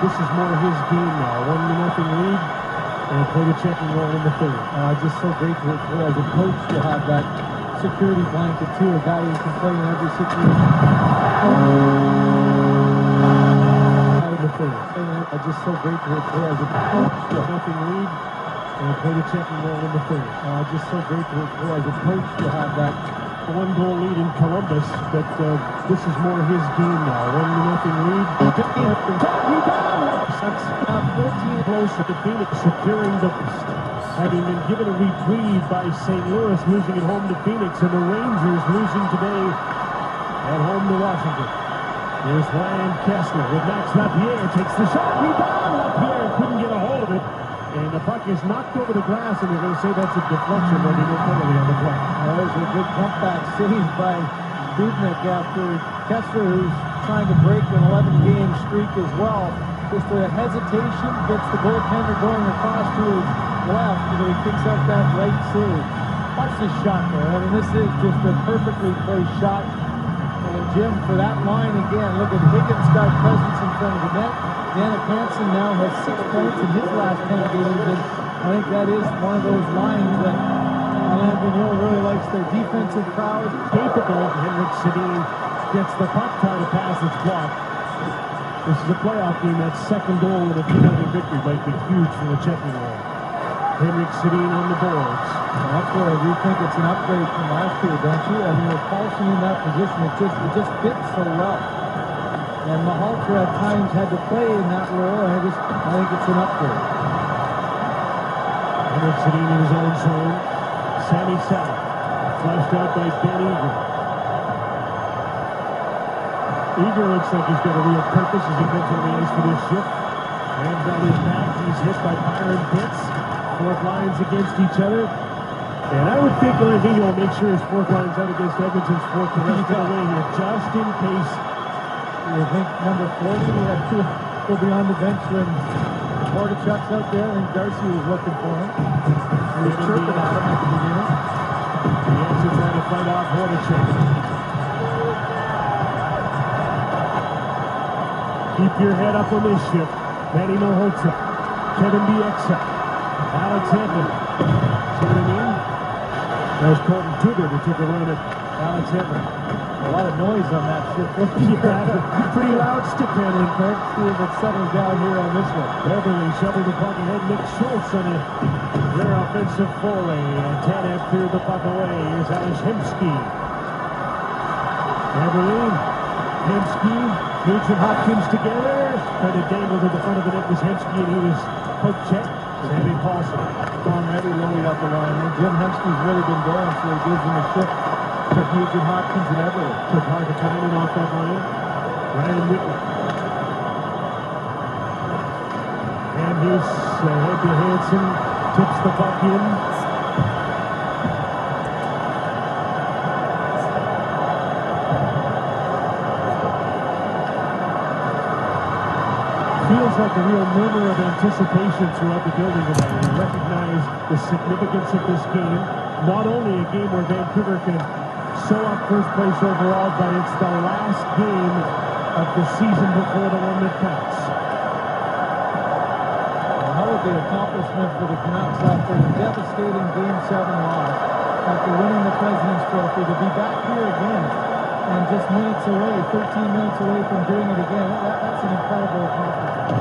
Speaker 1: this is more his game now. 1-0 lead, and play the checking role in the third.
Speaker 2: Just so great as a coach to have that security blanket too, a guy who can play in every situation. Just so great to play as a coach to
Speaker 1: nothing lead, and play the checking role in the third.
Speaker 2: Just so great to play as a coach to have that
Speaker 1: one-goal lead in Columbus, but this is more his game now. 1-0 lead. 14 close at the Phoenix, securing the best. Having been given a reprieve by St. Louis, losing at home to Phoenix, and the Rangers losing today at home to Washington. Here's Ryan Kessler with Max Lapierre, takes the shot, rebound. Lapierre couldn't get a hold of it, and the puck is knocked over the glass, and they're going to say that's a deflection, but no penalty on the play.
Speaker 2: There's a good comeback save by Dubnik after Kessler, who's trying to break an 11-game streak as well. Just a hesitation, gets the goaltender going across to his left, and he picks up that right save. Watch this shot there. I mean, this is just a perfectly placed shot. And Jim, for that line again, look at Higgins got presence in front of the net. Danik Hansen now has 6 points in his last 10 games, and I think that is one of those lines that Alain Vigneault really likes. Their defensive crowd.
Speaker 1: Capable. Henrik Sedin gets the puck, trying to pass, it's blocked. This is a playoff game. That second goal in a 2-0 victory might be huge for the checking role. Henrik Sedin on the boards.
Speaker 2: Well, that's where I do think it's an upgrade from last year, don't you? I mean, with Paulson in that position, it just fits so well. And Mahalter at times had to play in that role, and I think it's an upgrade.
Speaker 1: Henrik Sedin in his own zone. Sammy Sack, flushed out by Ben Eager. Eager looks like he's got a real purpose as he comes on the ice for this shift. Hands on his back, he's hit by Byron Pitts. Fourth lines against each other. And I would think Vigneault will make sure his fourth line's out against Edmonton's fourth the rest of the way here, just in case.
Speaker 2: You think number 40, we have 2 will be on the bench when Mordechuk's out there. I think Darcy was looking for him. He was chirping at him at the beginning.
Speaker 1: The answer trying to fight off Mordechuk. Keep your head up on this shift. Manny Malhotra, Kevin Bieksa, Alex Hedman. See what I mean? That was Colton Tuber who took a run at Alex Hedman.
Speaker 2: A lot of noise on that shift.
Speaker 1: Pretty loud stick handling, Kirk.
Speaker 2: See if it settles down here on this one.
Speaker 1: Beverly shoveled the puck ahead. Nick Schultz on a rare offensive foray. And Tanev cleared the puck away. Here's Alex Hemsky. Beverly, Hemsky, Nugent-Hopkins together. Tried to dangle to the front of the net was Hemsky, and he was poke checked. Sammy Paulson.
Speaker 2: Gone ready loaded up the line. And Jim Hemsky's really been going, so he gives him a shift. Took Nugent-Hopkins and Everett.
Speaker 1: Took hard to come in off that line. Ryan Whitney. And here's head to Hansen. Tips the puck in. Feels like a real murmur of anticipation throughout the building tonight. We recognize the significance of this game. Not only a game where Vancouver can sew up first place overall, but it's the last game of the season before the one that counts.
Speaker 2: Well, how would the accomplishment for the Canucks after a devastating Game 7 loss, after winning the President's Trophy, to be back here again and just minutes away, 13 minutes away from doing it again? That's an incredible accomplishment.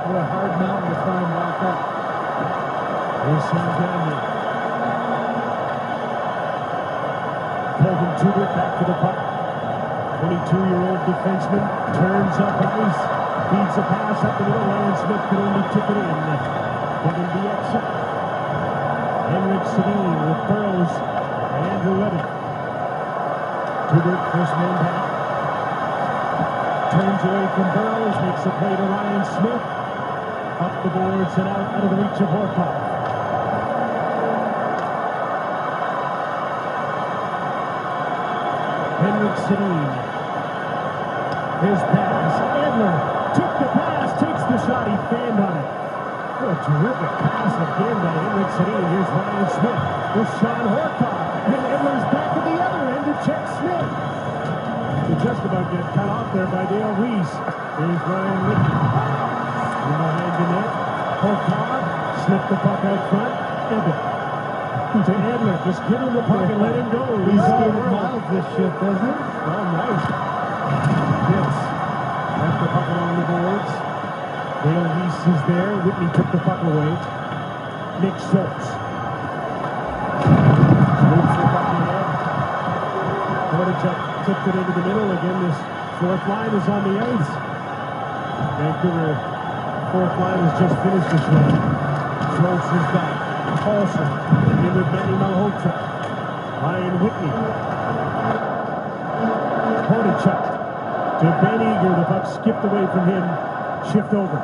Speaker 2: What a hard mountain to climb back up.
Speaker 1: Here's Stanley. Colton Tudor back to the puck. 22-year-old defenseman turns up ice, feeds a pass up the middle. Ryan Smith could only tip it in. Kevin Bieksa. Henrik Sedin with Burrows and Andrew Webbing. Tudor, first man back. Turns away from Burrows, makes a play to Ryan Smith. Up the boards and out of the reach of Horkoff. Henrik Sedin. His pass. Edler took the pass, takes the shot, he fanned on it. What a terrific pass again by Henrik Sedin. Here's Ryan Smith with Sean Horkoff. And Edler's back at the other end to check Smith. He just about get cut off there by Dale Weiss. Here's Ryan Whitney. In behind the net. Horkoff slipped the puck out front. Ebbett. To Edler, just give him the puck and let him go.
Speaker 2: He's getting miles this shift, doesn't he?
Speaker 1: Oh, nice. Yes. Left the puck along the boards. Dale Weiss is there. Whitney took the puck away. Nick Schultz. Moves the puck ahead. Voracek tipped it into the middle. Again, this fourth line is on the ice. Vancouver fourth line has just finished this run. Schultz is back. Paulson in with Manny Malhotra. Ryan Whitney. Voracek to Ben Eager. The puck skipped away from him. Shift over.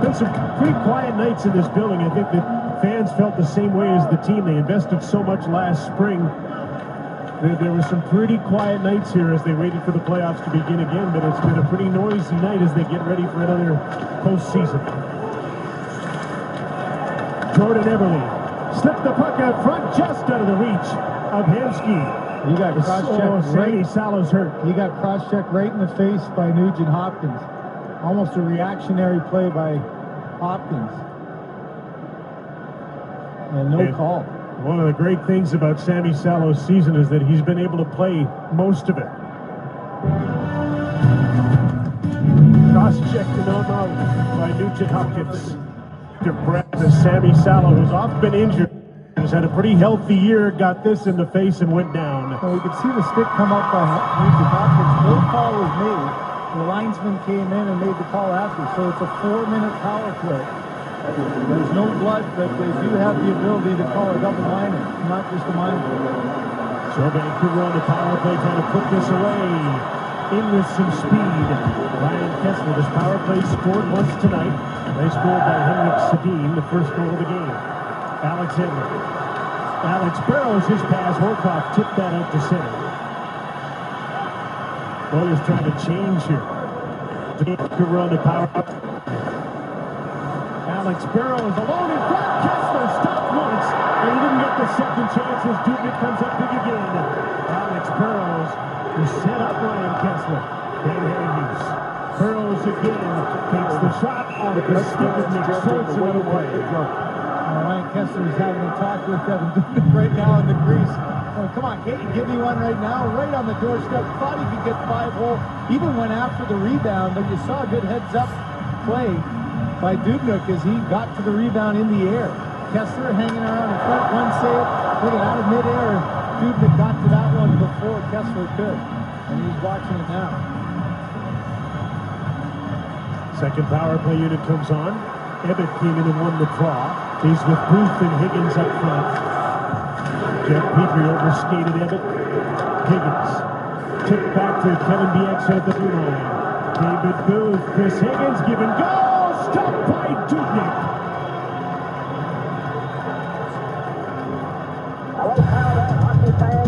Speaker 1: Been some pretty quiet nights in this building. I think that fans felt the same way as the team. They invested so much last spring. There were some pretty quiet nights here as they waited for the playoffs to begin again, but it's been a pretty noisy night as they get ready for another postseason. Jordan Eberle slipped the puck out front, just out of the reach of Hemsky.
Speaker 2: You got cross-checked
Speaker 1: Sammy Salo's hurt.
Speaker 2: He got cross-checked right in the face by Nugent Hopkins. Almost a reactionary play by Hopkins. And no call.
Speaker 1: One of the great things about Sammy Salo's season is that he's been able to play most of it. Cross-check to no out by Nugent Hopkins. To breath as Sammy Salo, who's often been injured, has had a pretty healthy year, got this in the face and went down.
Speaker 2: Well, you could see the stick come up by Nugent Hopkins. No call was made. The linesman came in and made the call after, so it's a 4-minute power play. There's no blood, but they do have the ability to call a double minor, not just a minor.
Speaker 1: So Vancouver on the power play trying to put this away. In with some speed. Ryan Kessler, this power play scored once tonight. Nice goal by Henrik Sedin, the first goal of the game. Alex Edler. Alex Burrows, his pass. Horkoff tipped that out to center. Oilers trying to change here. Vancouver on the power play. Alex Burrows alone in front. Kessler stopped once, and he didn't get the second chance as Dubnik comes up big again. Alex Burrows who set up Ryan Kessler. Dan Hughes. Burrows again takes the shot out of the stick of Nick Schultz and went away.
Speaker 2: Ryan Kessler is having a talk with Devin Dubnik right now in the crease. Oh, come on, can't you give me one right now? Right on the doorstep. Thought he could get 5-hole. Even went after the rebound, but you saw a good heads-up play by Dubnik as he got to the rebound in the air. Kessler hanging around in front, one save, put it out of midair. Dubnik got to that one before Kessler could, and he's watching it now.
Speaker 1: Second power play unit comes on. Ebbett came in and won the draw. He's with Booth and Higgins up front. Jeff Petrie overskated Ebbett. Higgins tipped back to Kevin Bieksa at the blue line. David Booth, Chris Higgins, give and go! Stopped by Dubnik.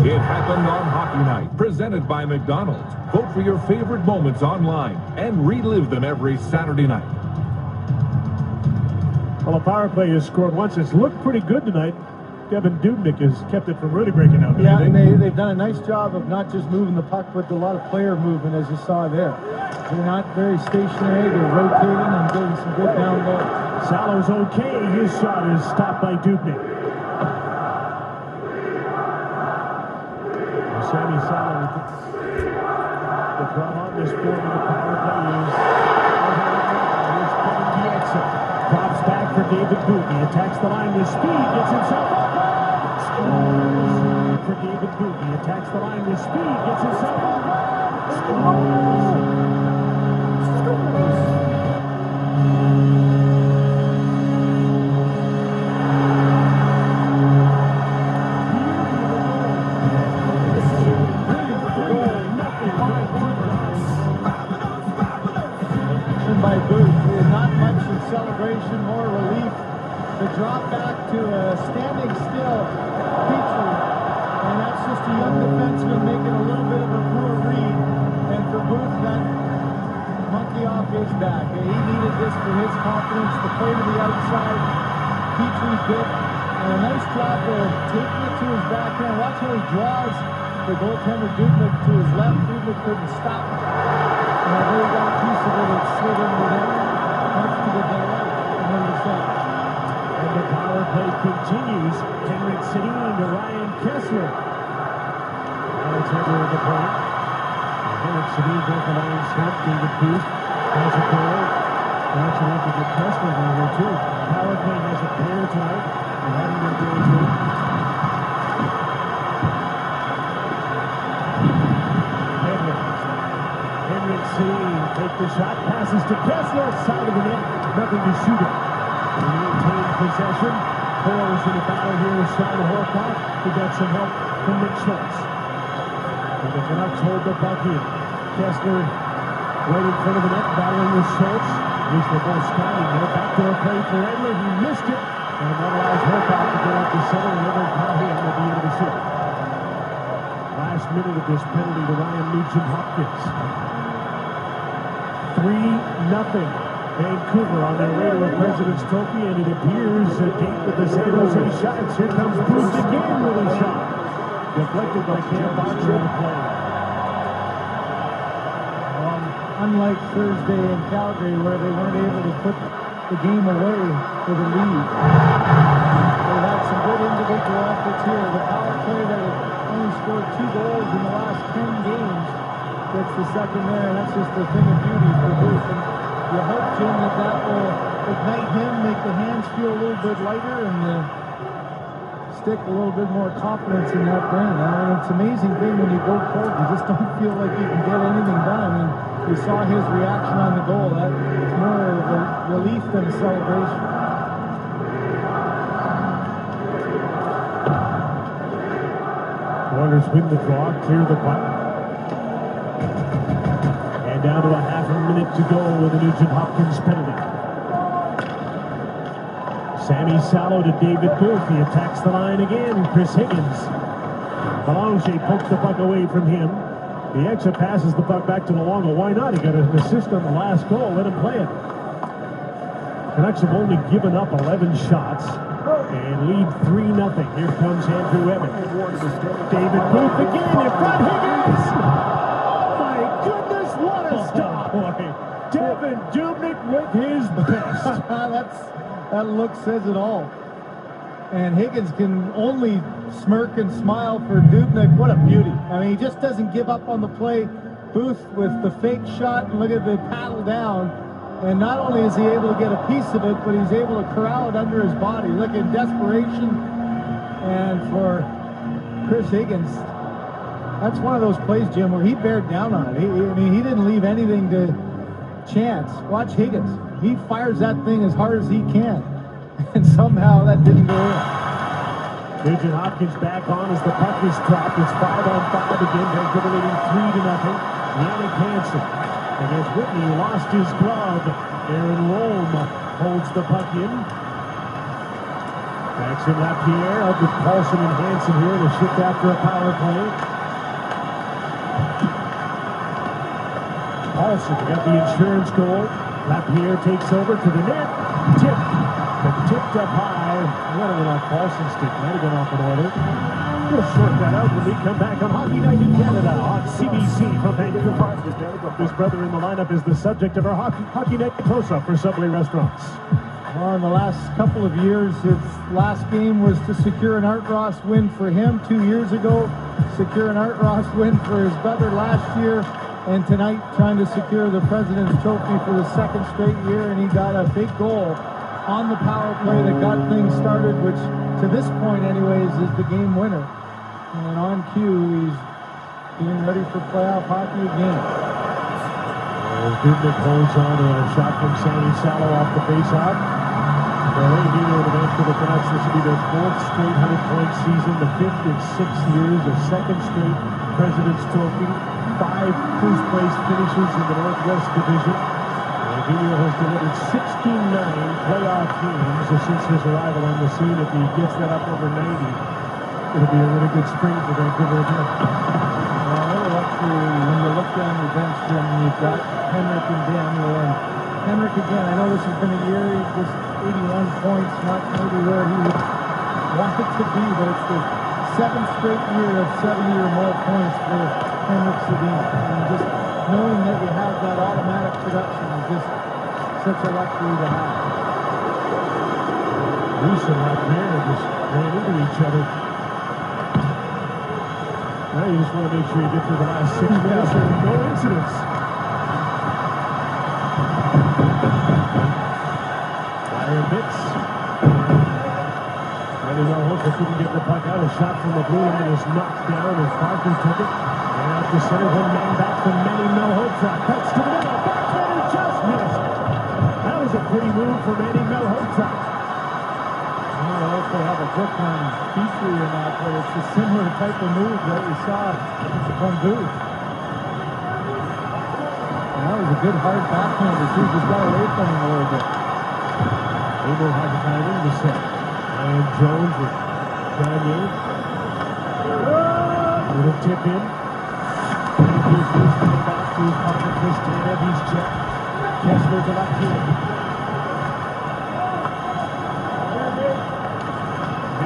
Speaker 4: It happened on Hockey Night, presented by McDonald's. Vote for your favorite moments online and relive them every Saturday night.
Speaker 1: Well, a power play has scored once. It's looked pretty good tonight. Devin Dubnik has kept it from really breaking out.
Speaker 2: Yeah, and they've done a nice job of not just moving the puck, but a lot of player movement, as you saw there. They're not very stationary. They're rotating and doing some good down low.
Speaker 1: Salo's okay. His shot is stopped by Dubnik. Sammy Salo. The throw on this form of the power play is Kevin Bieksa. Drops back for David Booth. He attacks the line with speed, gets himself over. Scores for David Booth. He attacks the line with speed, gets himself over. Scores.
Speaker 2: By Booth, not much in celebration, more relief. The drop back to a standing still Petrie, and that's just a young defenseman making a little bit of a poor read. And for Booth, that monkey off his back. He needed this for his confidence to play to the outside. Petrie bit, and a nice job of taking it to his backhand. Watch how he draws the goaltender Dubnyk to his left. Dubnyk couldn't stop. And I really got a piece of it. It slid into there. Much to the delight of number 7.
Speaker 1: And the power play continues. Henrik Sedin to Ryan Kessler. Alexander at the point. Henrik Sedin broke the line snap. David Booth has a goal. That's enough to get Kessler over here too. Power play has a pair tonight. And having their goal too. Henrik Sedin take the shot, passes to Kessler, side of the net, nothing to shoot at. He maintained possession. Fours in the battle here with Sean Horcock. He got some help from Nick Schultz. And the Canucks hold the puck in. Kessler right in front of the net, battling with Schultz. He's the ball scouting there. Back to a play for Edler. He missed it. And that allows Horcock to go up the center and over Callahan at the end of the shift. Last minute of this penalty to Ryan Nugent-Hopkins. 3-0. Vancouver on their way to a President's Trophy, and it appears a date with the San Jose Sharks. Here comes Booth again with a shot. Deflected by Cam Boxer on the play.
Speaker 2: Unlike Thursday in Calgary, where they weren't able to put the game away for the lead. They had some good individual efforts here. The power play that only scored 2 goals in the last 10 games gets the second there, and that's just a thing of beauty for Booth. And you hope, Jim, that will ignite him, make the hands feel a little bit lighter, and stick a little bit more confidence in that brain. I mean, it's an amazing thing when you go cold, you just don't feel like you can get anything done. I mean, you saw his reaction on the goal. That it's more of a relief than a celebration.
Speaker 1: Oilers win the draw, clear the puck. And down to a half a minute to go with a Nugent-Hopkins penalty. Sammy Salo to David Booth. He attacks the line again. Chris Higgins. Belanger poked the puck away from him. The exit passes the puck back to Luongo. Why not? He got an assist on the last goal. Let him play it. Canucks have only given up 11 shots and lead 3-0. Here comes Andrew Evan. David Booth again in front. Higgins! Oh my goodness, what a stop! Devin Dubnyk with his best.
Speaker 2: That look says it all. And Higgins can only smirk and smile for Dubnyk. What a beauty. I mean, he just doesn't give up on the play. Booth with the fake shot, and look at the paddle down. And not only is he able to get a piece of it, but he's able to corral it under his body. Look at desperation. And for Chris Higgins, that's one of those plays, Jim, where he bared down on it. He didn't leave anything to chance. Watch Higgins. He fires that thing as hard as he can. And somehow that didn't go in.
Speaker 1: Nugent-Hopkins back on as the puck is dropped. It's 5-on-5 again. Vancouver leading 3-0. Yannick Hansen against Whitney. Lost his glove. Aaron Rome holds the puck in. Maxim Lapierre out with Paulson and Hansen here to shift after a power play. Paulson got the insurance goal. Lapierre takes over to the net. Tipped up high. What did it off Paulson's stick? Might have been off an Oiler. We'll sort that out when we come back on Hockey Night in Canada on CBC from Vancouver. His brother in the lineup is the subject of our Hockey Night close-up for Subway Restaurants.
Speaker 2: Well, in the last couple of years, his last game was to secure an Art Ross win for him 2 years ago. Secure an Art Ross win for his brother last year. and tonight trying to secure the President's Trophy for the second straight year, and he got a big goal on the power play that got things started, which to this point anyways is the game winner. And on cue, he's being ready for playoff hockey again.
Speaker 1: Dubnyk holds on to a shot from Sammy Salo off the faceoff. The Vancouver the Vancouver Canucks, this will be their fourth straight 100-point season, the fifth in 6 years, their second straight President's Trophy, 5 first-place finishes in the Northwest Division. Vancouver has delivered 69 playoff games since his arrival on the scene. If he gets that up over 90, it'll be a really good spring for Vancouver again.
Speaker 2: Well, a little luxury when you look down your bench, Jim, you've got Henrik and Daniel, and Henrik again, I know this has been a year, he's just 81 points, not maybe where he would want it to be, but it's the 7th straight year of 70 or more points for Henrik Sedin. And just knowing that you have that automatic production is just such a luxury to have.
Speaker 1: Reese and Lapierre just ran into each other. Now you just want to make sure you get through the last 6 minutes and no incidents. Fire bits. Randy Melhotra couldn't get the puck out. A shot from the blue line is knocked down as Parker took it. And out to center, one man back from Manny Melhotra. Cuts to the middle. Backhander just missed. That was a pretty move for Manny Melhotra.
Speaker 2: I don't know if they have a Brooklyn feature or not, but it's a similar type of move that we saw from Booth. And that was a good hard backhander too, just got away from him a little bit.
Speaker 1: Able had the time in the set. Ryan Jones with Gagne. Little tip in. And here's Booth coming back to his partner Chris Tanev. He's checked. Kessler to left here.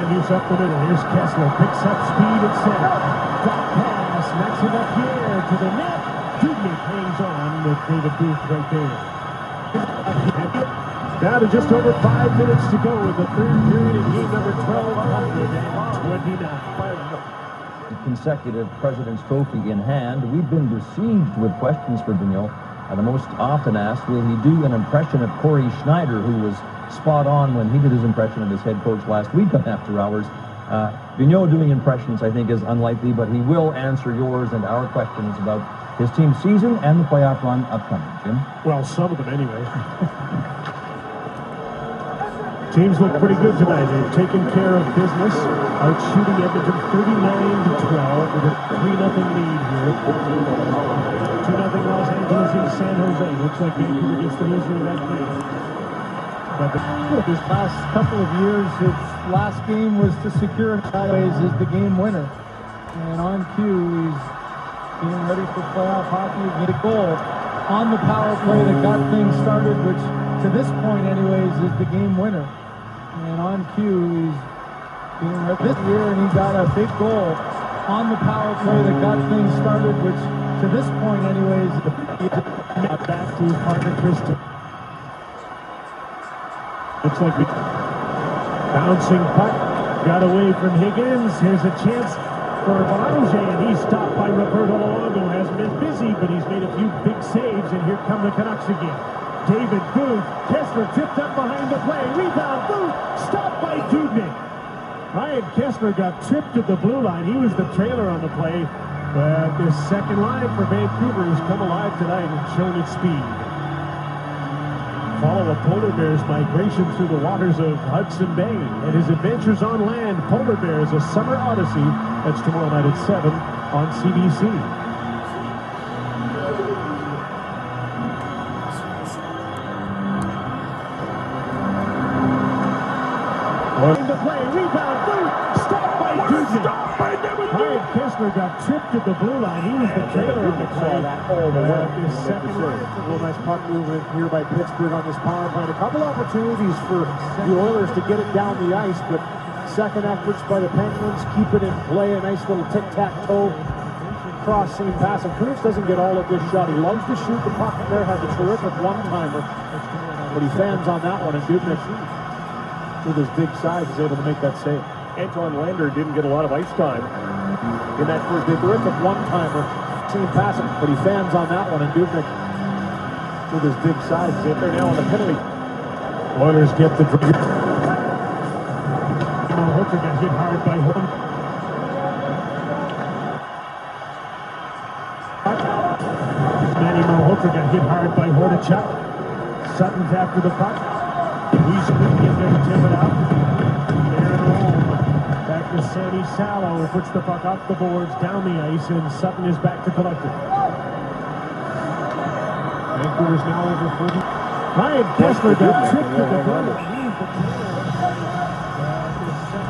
Speaker 1: Loose up the middle. Here's Kessler. Picks up speed at center. Drop pass. Knocks it up here to the net. Dubnyk hangs on with David Booth right there. Down to just over 5 minutes to go in the third period in game number 1229.
Speaker 5: Consecutive President's Trophy in hand. We've been besieged with questions for Vigneault. The most often asked, will he do an impression of Corey Schneider, who was spot on when he did his impression of his head coach last week on After Hours. Vigneault doing impressions, I think, is unlikely, but he will answer yours and our questions about his team's season and the playoff run upcoming. Jim?
Speaker 1: Well, some of them anyway. Teams look pretty good tonight. They've taken care of business, out shooting Edmonton 39-12 with a 3-0 lead here. 2-0 Los Angeles in San Jose. Looks like Vancouver gets the loser of that game.
Speaker 2: But this past couple of years, its last game was to secure sideways is the game winner. And on cue, he's getting ready for playoff hockey. Get a goal on the power play that got things started, which to this point anyways is the game winner. And on cue, he's getting ready this year, and he got a big goal on the power play that got things started, which to this point anyways,
Speaker 1: back to his partner Chris. Looks like the bouncing puck got away from Higgins. Here's a chance for Belanger, and he's stopped by Roberto Luongo. Hasn't been busy, but he's made a few big saves, and here come the Canucks again. David Booth, Kessler tipped up behind the play. Rebound, Booth, stopped by Dubnyk. Ryan Kessler got tripped at the blue line. He was the trailer on the play, but this second line for Vancouver has come alive tonight and shown its speed. Follow a polar bear's migration through the waters of Hudson Bay and his adventures on land. Polar Bears, a summer odyssey. That's tomorrow night at 7 on CBC. The play, rebound, Booth, stopped by Dubnyk. Ryan Kessler got tripped at the blue line. He was the trailer on the play. His second line.
Speaker 6: A real nice puck movement here by Pittsburgh on this power play. A couple opportunities for the Oilers to get it down the ice, but second efforts by the Penguins keep it in play. A nice little tic-tac-toe crossing pass. And Cruz doesn't get all of this shot. He loves to shoot the puck in there. Has a terrific one-timer, but he fans on that one. And Dubnyk, with his big size, is able to make that save.
Speaker 1: Anton Lander didn't get a lot of ice time in that first.
Speaker 6: A terrific one-timer see him pass it, but he fans on that one, and Dubnyk with his big size is in there now on the penalty.
Speaker 1: Oilers get the draw. Hooker got hit hard by Horn. Manny Hooker got hit hard by Hordichuk. Sutton's after the puck. He's going to get there to tip it out. They're in home. Back to Sammy Sallow, who puts the puck off the boards, down the ice, and Sutton is back to collect it. Vancouver's now over 40. Ryan Kessler got tripped at the goal.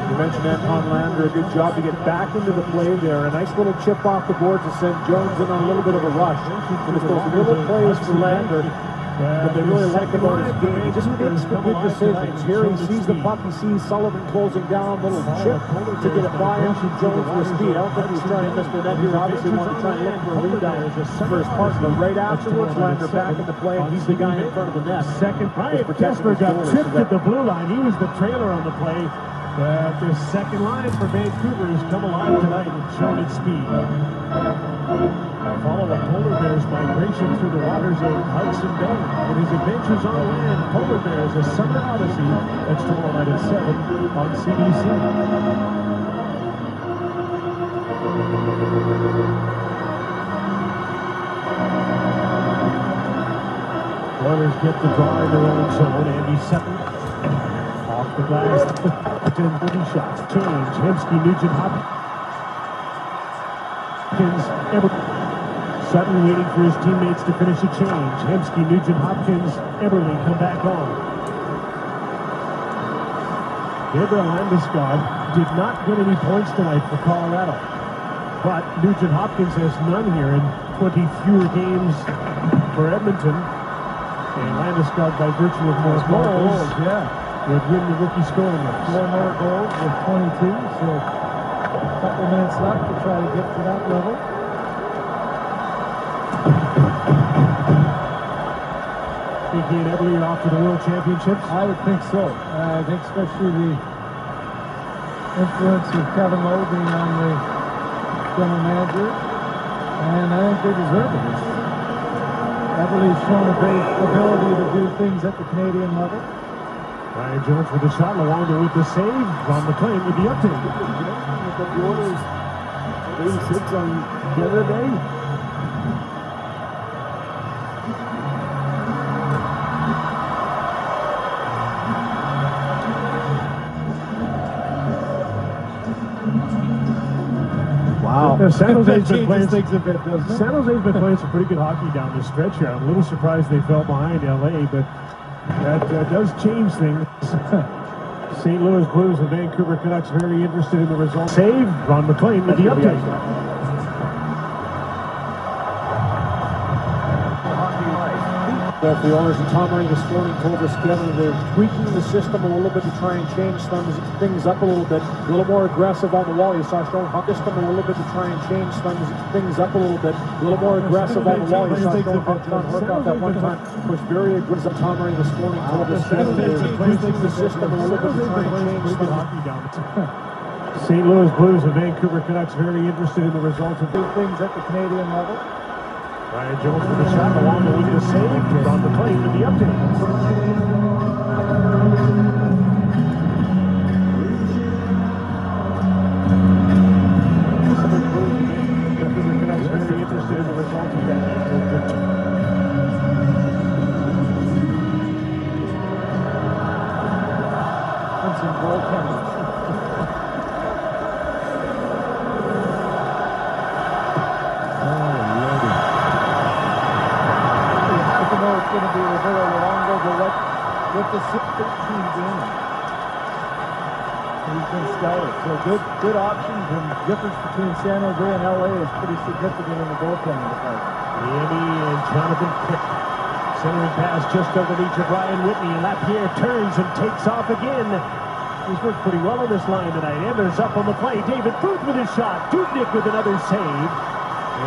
Speaker 6: You mentioned Anton Lander, a good job to get back into the play there. A nice little chip off the board to send Jones in on a little bit of a rush. And it's those little plays for Lander that they really like about his game. He just makes the good decisions. Here he sees the puck, he sees Sullivan closing down, little chip to get it by him. Jones with speed. I don't think he's trying to miss the net here. Obviously wanted to try and look for a rebound for his partner. But right afterwards, Lander back in the play, and he's the guy in front of the net.
Speaker 1: Second, Ryan Kessler got tripped at the blue line. He was the trailer on the play. But the second line for Vancouver has come alive tonight and shown its speed. Follow the Polar Bears' migration through the waters of Hudson Bay. In his adventures on land, Polar Bears, a summer odyssey. That's tomorrow night at 7 on CBC. Oilers get the draw in their own zone. Andy Sutton off the glass. 10 shots. Change. Hemsky, Nugent, Hopkins, Sutton waiting for his teammates to finish a change. Hemsky, Nugent, Hopkins, Eberle come back on. Gabriel Landeskog did not get any points tonight for Colorado. But Nugent Hopkins has none here in 20 fewer games for Edmonton. And Landeskog, by virtue of more goals, would win the rookie scoring race.
Speaker 2: 4 more goals with 22, so a couple minutes left to try to get to that level.
Speaker 1: Thinking Eberle off to the World Championships?
Speaker 2: I would think so. I think especially the influence of Kevin Lowe being on the general manager, and I think they deserve it. Eberle's shown a great ability to do things at the Canadian level.
Speaker 1: Ryan Jones with the shot, Luongo with the save. Ron McLean with the update.
Speaker 3: The Oilers 86 on the other day.
Speaker 1: Wow. San Jose's been playing
Speaker 2: things a bit, doesn't it?
Speaker 1: San Jose's been playing some pretty good hockey down the stretch here. I'm a little surprised they fell behind LA, but that does change things. St. Louis Blues and Vancouver Canucks very interested in the result. Save, Ron McLean with the update.
Speaker 6: The Oilers and Tom Murray this morning told us, Kevin, they're tweaking the system a little bit to try and change things up a little bit. A little more aggressive on the wall. You saw Sean system a little bit to try and change things up a little bit. A little more aggressive on the wall. You saw Sean Hurkoff at one time was very aggressive. Tom Murray this morning told us, Kevin, they're tweaking the system a little bit to try and change things.
Speaker 1: St. Louis Blues and Vancouver Canucks very interested in the results of
Speaker 2: things at the Canadian level.
Speaker 1: Ryan Jones with the shot, Luongo with the save. Ron McLean with the update. Vancouver Canucks very interested in the results of that.
Speaker 2: And some goaltending. Going to be Roberto Luongo, but with the 13 games, he's been stellar. So good options, and the difference between San Jose and LA is pretty significant in the goaltending department.
Speaker 1: Miami and Jonathan Quick. Centering pass just underneath of Ryan Whitney, and Lapierre turns and takes off again. He's worked pretty well on this line tonight. Anders up on the play. David Booth with his shot. Dubnyk with another save.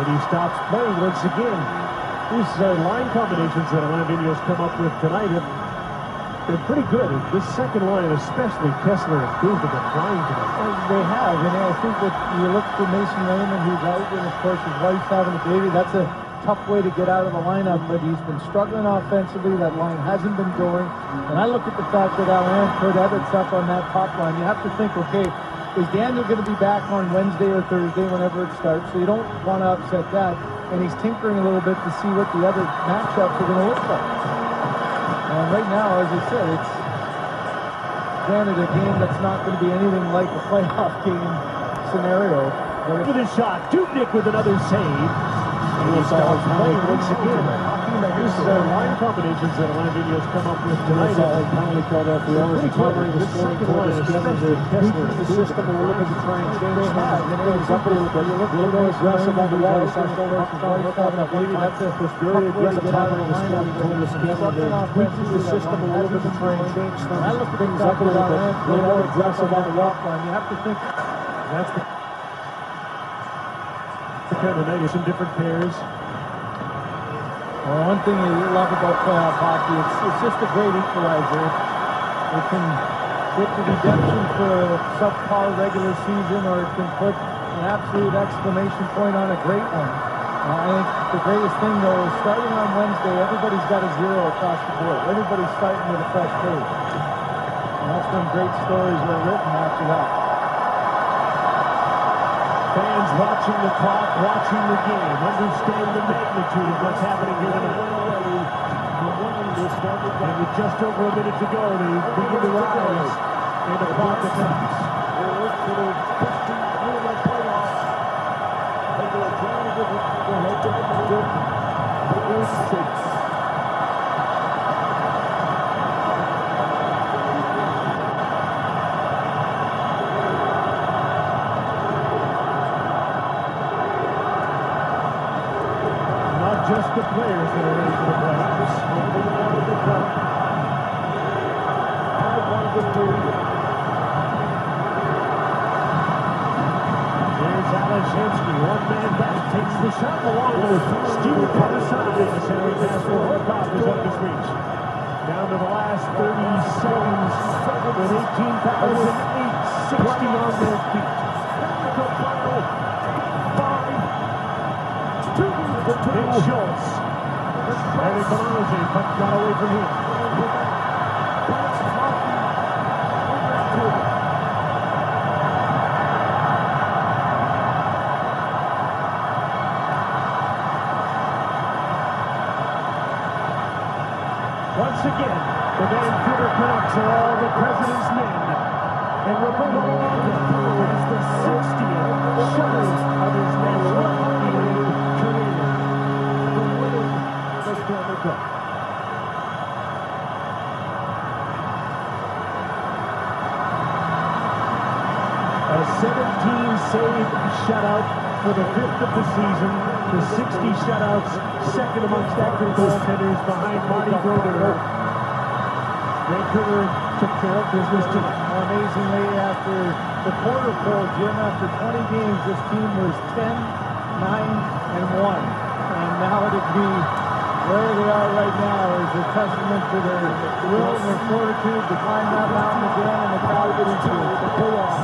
Speaker 1: And he stops playing once again. These line combinations that Alain Vigneault's come up with tonight have been pretty good. This second line, especially Kessler and Booth, have been flying tonight.
Speaker 2: They have, and I think that you look for Mason Raymond, who's out, and of course his wife's having a baby. That's a tough way to get out of the lineup, but he's been struggling offensively. That line hasn't been going. And I look at the fact that Alain put Edwards up on that top line. You have to think, okay, is Daniel going to be back on Wednesday or Thursday whenever it starts? So you don't want to upset that. And he's tinkering a little bit to see what the other matchups are going to look like. And right now, as I said, it's granted a game that's not going to be anything like a playoff game scenario.
Speaker 1: Look at this shot. Dubnyk with another save. And he's playing once again. This is line combinations that Alain has come up with tonight.
Speaker 6: Penalty called out the Oilers covering the scoring toward the skin of the system. We're looking to try and change things up a little bit. A little more aggressive on the wall. That's very aggressive covering the scoring toward the skin. Weakening the system a little bit to try and change things up a little bit. A little more aggressive on the wall.
Speaker 2: You have to think
Speaker 1: That's the kind of night. Some different pairs.
Speaker 2: Well, one thing you love about playoff hockey, it's just a great equalizer. It can put the redemption for a subpar regular season, or it can put an absolute exclamation point on a great one. I think the greatest thing, though, is starting on Wednesday, everybody's got a zero across the board. Everybody's starting with a fresh page. And that's when great stories are written after that.
Speaker 1: Fans watching the clock, watching the game, understand the magnitude of what's happening here tonight. And with just over a minute to go, they begin to rise in the clock attacks. Just the players that are ready for the playoffs. Here's Alashevsky, one man back, takes the shot along with Steve Parasani. The center pass for Horkoff is up his reach. Down to the last 30 seconds with 18,860 on their feet. Big Schultz. Eric Balaji, but got away from him. Once again, the Vancouver Canucks are all the president's men. And Roberto Luongo is the 60th shutout of his National Hockey League career. A 17-save shutout for the 5th of the season. The 60 shutouts, second amongst active goaltenders behind Marty Brodeur. Vancouver took care of business tonight.
Speaker 2: Amazingly, after the quarter poll, Jim, after 20 games, this team was 10, 9, and 1. And now to be where they are right now is a testament to their will and their fortitude to climb that mountain again and the crowd get into it. To pull off.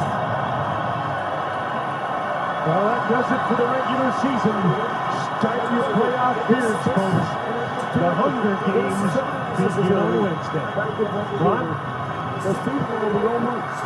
Speaker 1: Well, that does it for the regular season. Start your playoff beards, folks. The Hunger Games begin on Wednesday. Ron?
Speaker 6: The season will be almost